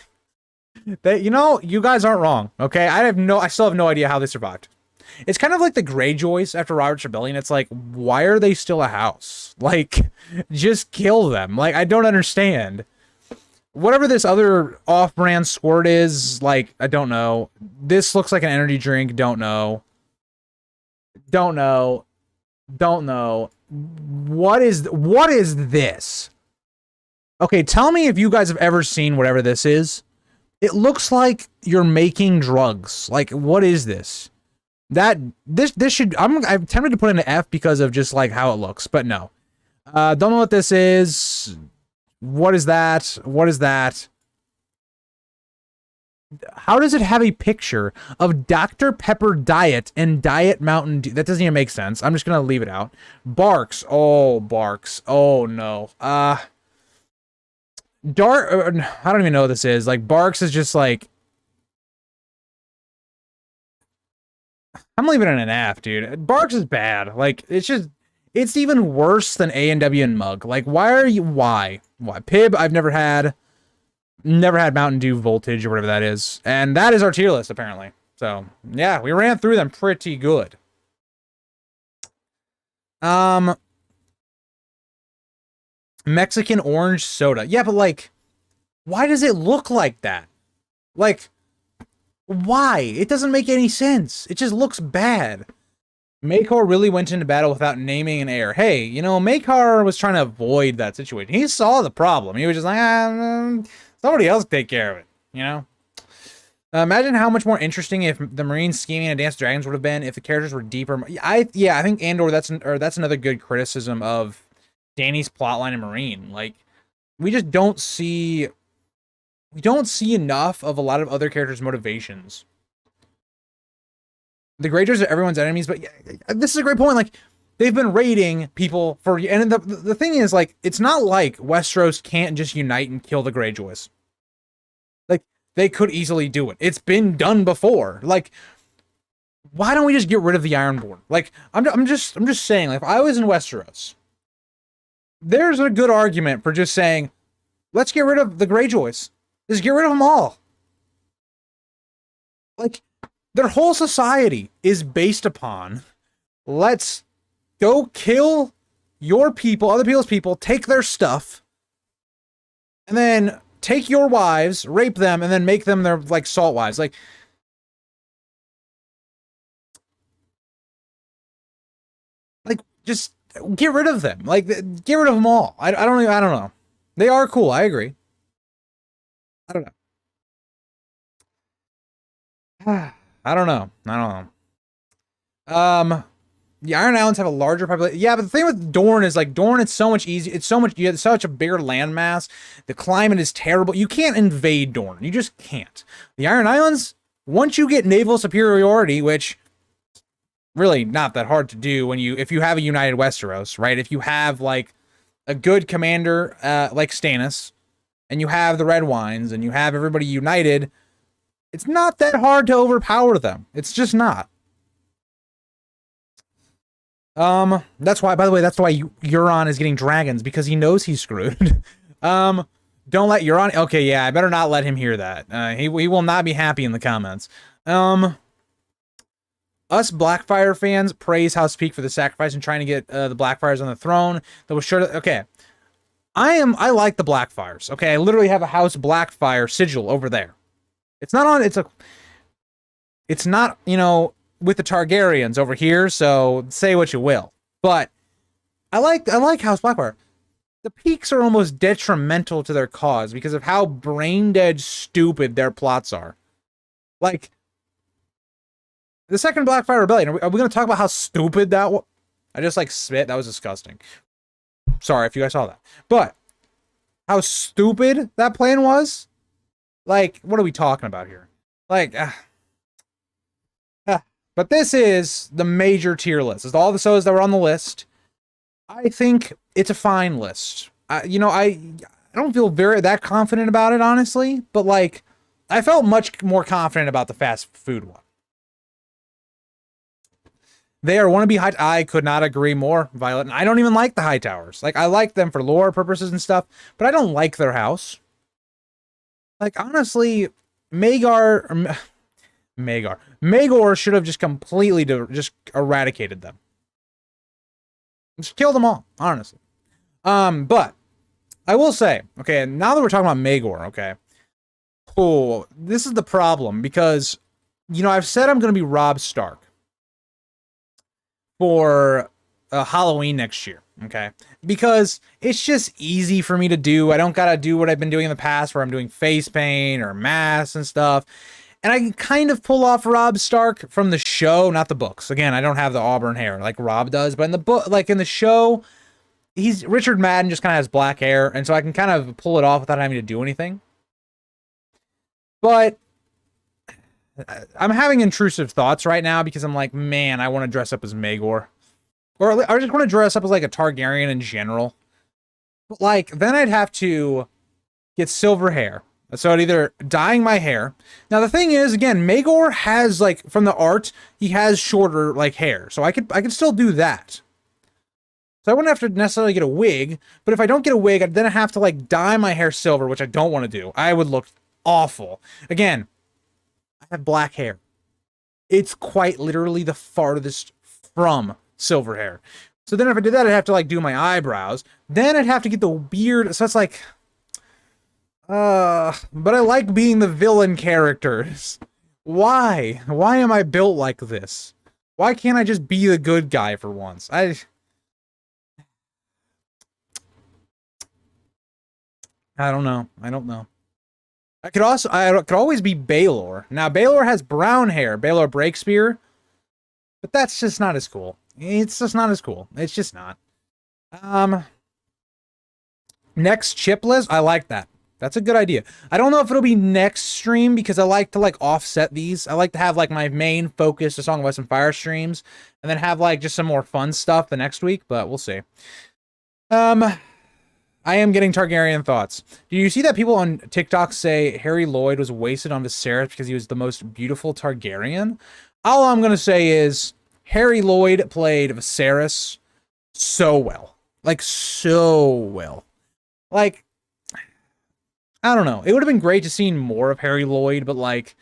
Speaker 1: That, you know, you guys aren't wrong, okay? I still have no idea how they survived. It's kind of like the Greyjoys after Robert's Rebellion. It's like, why are they still a house? Like, just kill them. Like, I don't understand. Whatever this other off-brand Squirt is, like, I don't know. This looks like an energy drink. Don't know. What is this? Okay, tell me if you guys have ever seen whatever this is. It looks like you're making drugs. Like, what is this? This should... I'm tempted to put in an F because of just, like, how it looks, but no. Don't know what this is. What is that? What is that? How does it have a picture of Dr. Pepper Diet and Diet Mountain Dew? That doesn't even make sense. I'm just going to leave it out. Barks. Oh, Barks. Oh, no. I don't even know what this is. Like, Barks is just like... I'm leaving it in an F, dude. Barks is bad. Like, it's just... It's even worse than A&W and Mug. Like, why? Pib, I've never had Mountain Dew Voltage or whatever that is. And that is our tier list, apparently. So, yeah, we ran through them pretty good. Um, Mexican orange soda. Yeah, but like, why does it look like that? Like, why? It doesn't make any sense. It just looks bad. Makar really went into battle without naming an heir. Hey, you know, Makar was trying to avoid that situation. He saw the problem. He was just like, somebody else take care of it, you know? Imagine how much more interesting if the Marines scheming and Dance of Dragons would have been if the characters were deeper. I think Andor, that's another good criticism of Danny's plotline in Marine. Like, we just don't see enough of a lot of other characters' motivations. The Greyjoys are everyone's enemies, but yeah, this is a great point. Like, they've been raiding people for, and the thing is, like, it's not like Westeros can't just unite and kill the Greyjoys. Like, they could easily do it. It's been done before. Like, why don't we just get rid of the Ironborn? Like, I'm just saying, like, if I was in Westeros, there's a good argument for just saying, let's get rid of the Greyjoys. Just get rid of them all. Like, their whole society is based upon, let's go kill your people, other people's people, take their stuff, and then take your wives, rape them, and then make them their, like, salt wives. Like, just get rid of them. Like, get rid of them all. I don't know. They are cool. I agree. I don't know. I don't know. The Iron Islands have a larger population. Yeah, but the thing with Dorne is, like, Dorne, it's so much easier. It's so much, you have such a bigger landmass. The climate is terrible. You can't invade Dorne. You just can't. The Iron Islands, once you get naval superiority, which really not that hard to do if you have a united Westeros, right? If you have, like, a good commander, like Stannis, and you have the Red Wines, and you have everybody united, it's not that hard to overpower them. It's just not. That's why, by the way, that's why Euron is getting dragons, because he knows he's screwed. Don't let Euron, okay, yeah, I better not let him hear that. He will not be happy in the comments. Us Blackfire fans praise House Peak for the sacrifice and trying to get the Blackfires on the throne. That was sure to, okay. I like the Blackfires, okay? I literally have a House Blackfire sigil over there. It's not, you know, with the Targaryens over here, so say what you will. But I like House Blackfire. The Peaks are almost detrimental to their cause because of how brain-dead stupid their plots are. Like, the second Blackfire Rebellion, are we going to talk about how stupid that was? I just, like, spit. That was disgusting. Sorry if you guys saw that. But how stupid that plan was? Like, what are we talking about here? Like, but this is the major tier list. It's all the shows that were on the list. I think it's a fine list. You know, I don't feel that confident about it, honestly. But, like, I felt much more confident about the fast food one. They are wannabe high. I could not agree more, Violet. And I don't even like the High Towers. Like, I like them for lore purposes and stuff, but I don't like their house. Like, honestly, Magor should have just completely just eradicated them. Just kill them all, honestly. But I will say, okay, now that we're talking about Magor, okay, cool. This is the problem because, you know, I've said I'm going to be Robb Stark for Halloween next year, okay? Because it's just easy for me to do. I don't gotta do what I've been doing in the past where I'm doing face paint or masks and stuff. And I can kind of pull off Robb Stark from the show, not the books. Again, I don't have the auburn hair like Robb does, but in the book, like in the show, Richard Madden just kind of has black hair, and so I can kind of pull it off without having to do anything. But I'm having intrusive thoughts right now because I'm like, man, I want to dress up as Magor. Or I just want to dress up as, like, a Targaryen in general. But, like, then I'd have to get silver hair. So I'd either dyeing my hair. Now, the thing is, again, Magor has, like, from the art, he has shorter, like, hair. So I could still do that. So I wouldn't have to necessarily get a wig. But if I don't get a wig, I'd then have to, like, dye my hair silver, which I don't want to do. I would look awful. Again, I have black hair. It's quite literally the farthest from silver hair. So then if I did that, I'd have to like do my eyebrows. Then I'd have to get the beard. So it's like, but I like being the villain characters. Why? Why am I built like this? Why can't I just be the good guy for once? I don't know. I don't know. I could always be Baylor. Now Baylor has brown hair, Baylor Breakspear, but that's just not as cool. It's just not as cool. It's just not. Next chip list, I like that. That's a good idea. I don't know if it'll be next stream because I like to like offset these. I like to have like my main focus, the Song of Ice and Fire streams, and then have like just some more fun stuff the next week, but we'll see. I am getting Targaryen thoughts. Do you see that people on TikTok say Harry Lloyd was wasted on Viserys because he was the most beautiful Targaryen? All I'm going to say is Harry Lloyd played Viserys so well. Like, so well. Like, I don't know. It would have been great to see more of Harry Lloyd, but like,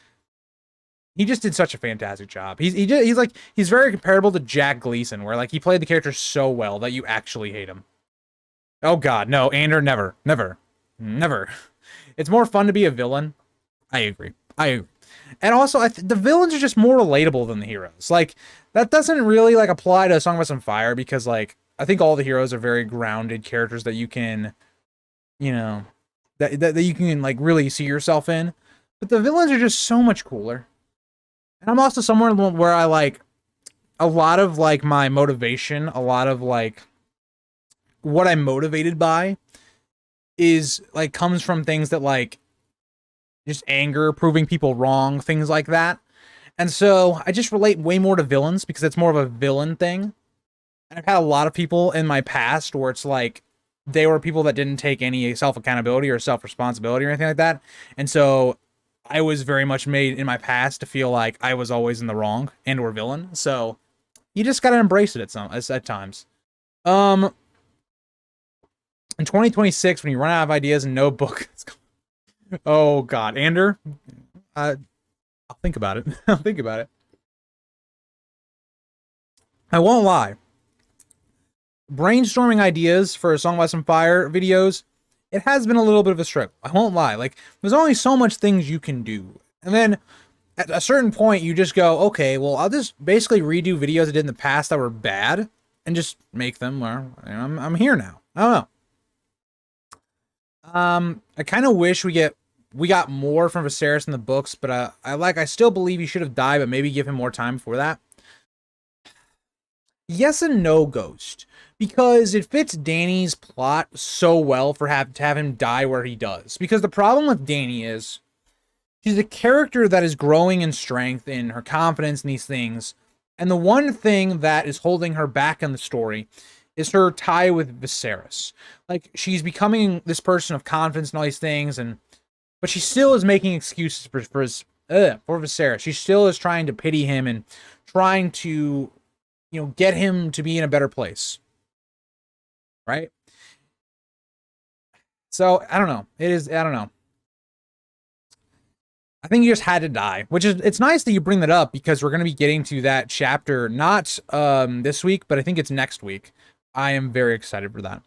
Speaker 1: he just did such a fantastic job. He's very comparable to Jack Gleason, where like he played the character so well that you actually hate him. Oh god, no, Ander, never, never, never. It's more fun to be a villain. I agree. And also, the villains are just more relatable than the heroes. Like, that doesn't really, like, apply to Song of Ice and Fire, because, like, I think all the heroes are very grounded characters that you can, you know, that you can, like, really see yourself in. But the villains are just so much cooler. And I'm also somewhere where I, like, a lot of, like, my motivation, a lot of, like, what I'm motivated by is, like, comes from things that, like, just anger, proving people wrong, things like that. And so I just relate way more to villains because it's more of a villain thing. And I've had a lot of people in my past where it's like they were people that didn't take any self-accountability or self-responsibility or anything like that. And so I was very much made in my past to feel like I was always in the wrong and or villain. So you just got to embrace it at times. In 2026, when you run out of ideas and no book, oh god, Ander, I'll think about it. I'll think about it. I won't lie. Brainstorming ideas for Song of Ice and Fire videos, it has been a little bit of a struggle. I won't lie. Like, there's only so much things you can do. And then at a certain point, you just go, okay, well, I'll just basically redo videos I did in the past that were bad and just make them where I'm here now. I don't know. I kind of wish we got more from Viserys in the books, but I still believe he should have died, but maybe give him more time before that. Yes and no, Ghost, because it fits Dany's plot so well to have him die where he does. Because the problem with Dany is she's a character that is growing in strength, in her confidence, in these things, and the one thing that is holding her back in the story is her tie with Viserys. Like, she's becoming this person of confidence and all these things, but she still is making excuses for Viserys. She still is trying to pity him and trying to, get him to be in a better place. Right? So, I don't know. I don't know. I think he just had to die, it's nice that you bring that up because we're going to be getting to that chapter, not this week, but I think it's next week. I am very excited for that.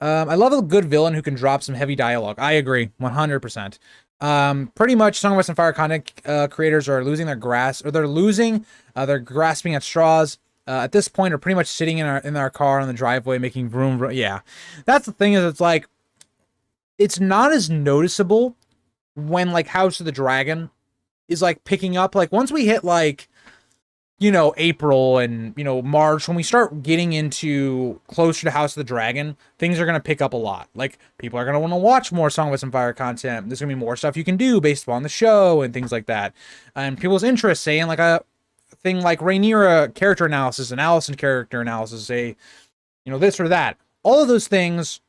Speaker 1: I love a good villain who can drop some heavy dialogue. I agree, 100%. Pretty much Song of Ice and Fire content creators are losing their grasp, or they're grasping at straws. At this point, are pretty much sitting in our car on the driveway making vroom. Yeah, that's the thing, is it's like, it's not as noticeable when like House of the Dragon is like picking up. Like, once we hit like, April and, March, when we start getting into closer to House of the Dragon, things are going to pick up a lot. Like, people are going to want to watch more Song of Ice and Fire content. There's going to be more stuff you can do based upon the show and things like that. And people's interest, say, in like a thing like Rhaenyra character analysis and Alicent character analysis, say, this or that. All of those things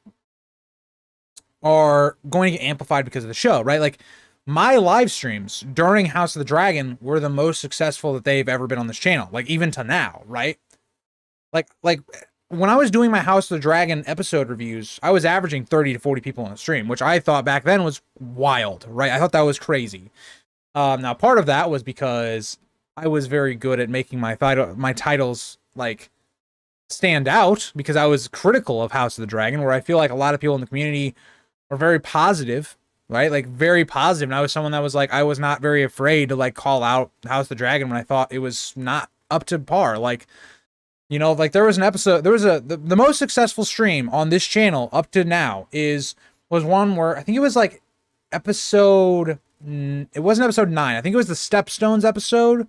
Speaker 1: are going to get amplified because of the show, right? Like, my live streams during House of the Dragon were the most successful that they've ever been on this channel, like, even to now, right? Like when I was doing my House of the Dragon episode reviews, I was averaging 30 to 40 people on the stream, which I thought back then was wild, right? I thought that was crazy. Now, part of that was because I was very good at making my titles, like, stand out because I was critical of House of the Dragon, where I feel like a lot of people in the community were very positive, right? Like very positive. And I was someone that was like, I was not very afraid to like call out House of the Dragon when I thought it was not up to par. Like, you know, like there was an episode, there was the most successful stream on this channel up to now was one where I think it was like episode, it wasn't episode 9. I think it was the Stepstones episode,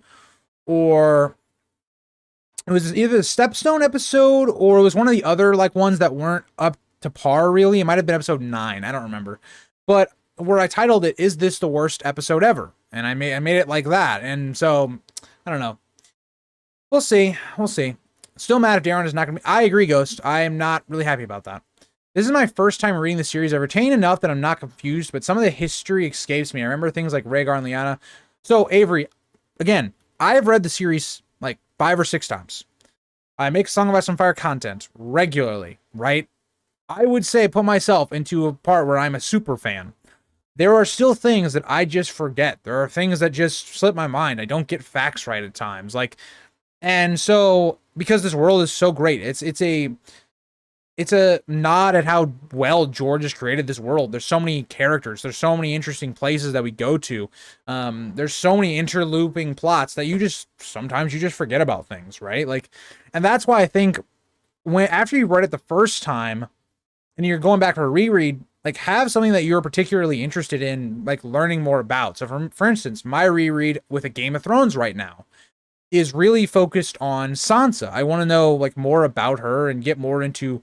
Speaker 1: or it was either the Stepstone episode or it was one of the other like ones that weren't up to par really. It might have been episode 9. I don't remember. But where I titled it, "Is this the worst episode ever?" And I made it like that. And so I don't know. We'll see. We'll see. Still mad if Darren is not going to be. I agree, Ghost. I am not really happy about that. This is my first time reading the series. I've retained enough that I'm not confused, but some of the history escapes me. I remember things like Rhaegar and Lyanna. So, Avery, again, I've read the series like 5 or 6 times. I make Song of Ice and Fire content regularly, right? I would say put myself into a part where I'm a super fan. There are still things that I just forget. There are things that just slip my mind. I don't get facts right at times. Like, and so because this world is so great, it's a nod at how well George has created this world. There's so many characters. There's so many interesting places that we go to. There's so many interlooping plots that sometimes you just forget about things, right? Like, and that's why I think after you read it the first time and you're going back for a reread, like have something that you're particularly interested in, like learning more about. So for instance, my reread with a Game of Thrones right now is really focused on Sansa. I want to know like more about her and get more into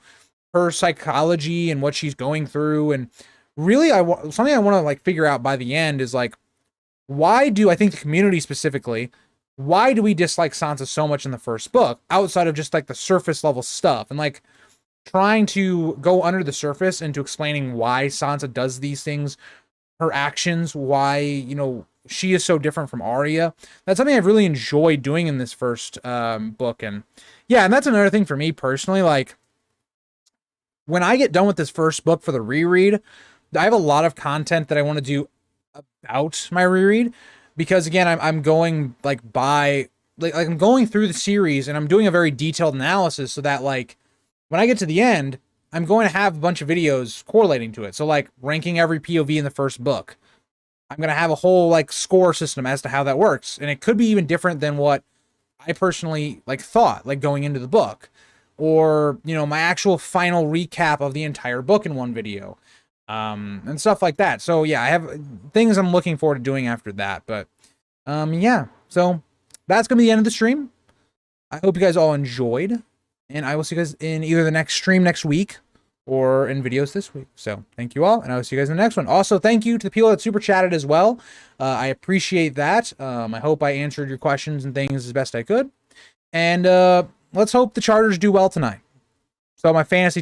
Speaker 1: her psychology and what she's going through. And really, something I want to like figure out by the end is like, why do I think the community specifically, why do we dislike Sansa so much in the first book outside of just like the surface level stuff and like trying to go under the surface into explaining why Sansa does these things, her actions, why, you know, she is so different from Arya. That's something I've really enjoyed doing in this first book. And yeah, and that's another thing for me personally. Like when I get done with this first book for the reread, I have a lot of content that I want to do about my reread because again, I'm going like I'm going through the series and I'm doing a very detailed analysis so that like when I get to the end, I'm going to have a bunch of videos correlating to it. So like ranking every POV in the first book. I'm going to have a whole like score system as to how that works. And it could be even different than what I personally like thought, like going into the book, or, you know, my actual final recap of the entire book in one video, and stuff like that. So yeah, I have things I'm looking forward to doing after that, but, yeah, so that's going to be the end of the stream. I hope you guys all enjoyed, and I will see you guys in either the next stream next week or in videos this week. So thank you all, and I will see you guys in the next one. Also, thank you to the people that super chatted as well. I appreciate that. I hope I answered your questions and things as best I could. And let's hope the Chargers do well tonight. So my fantasy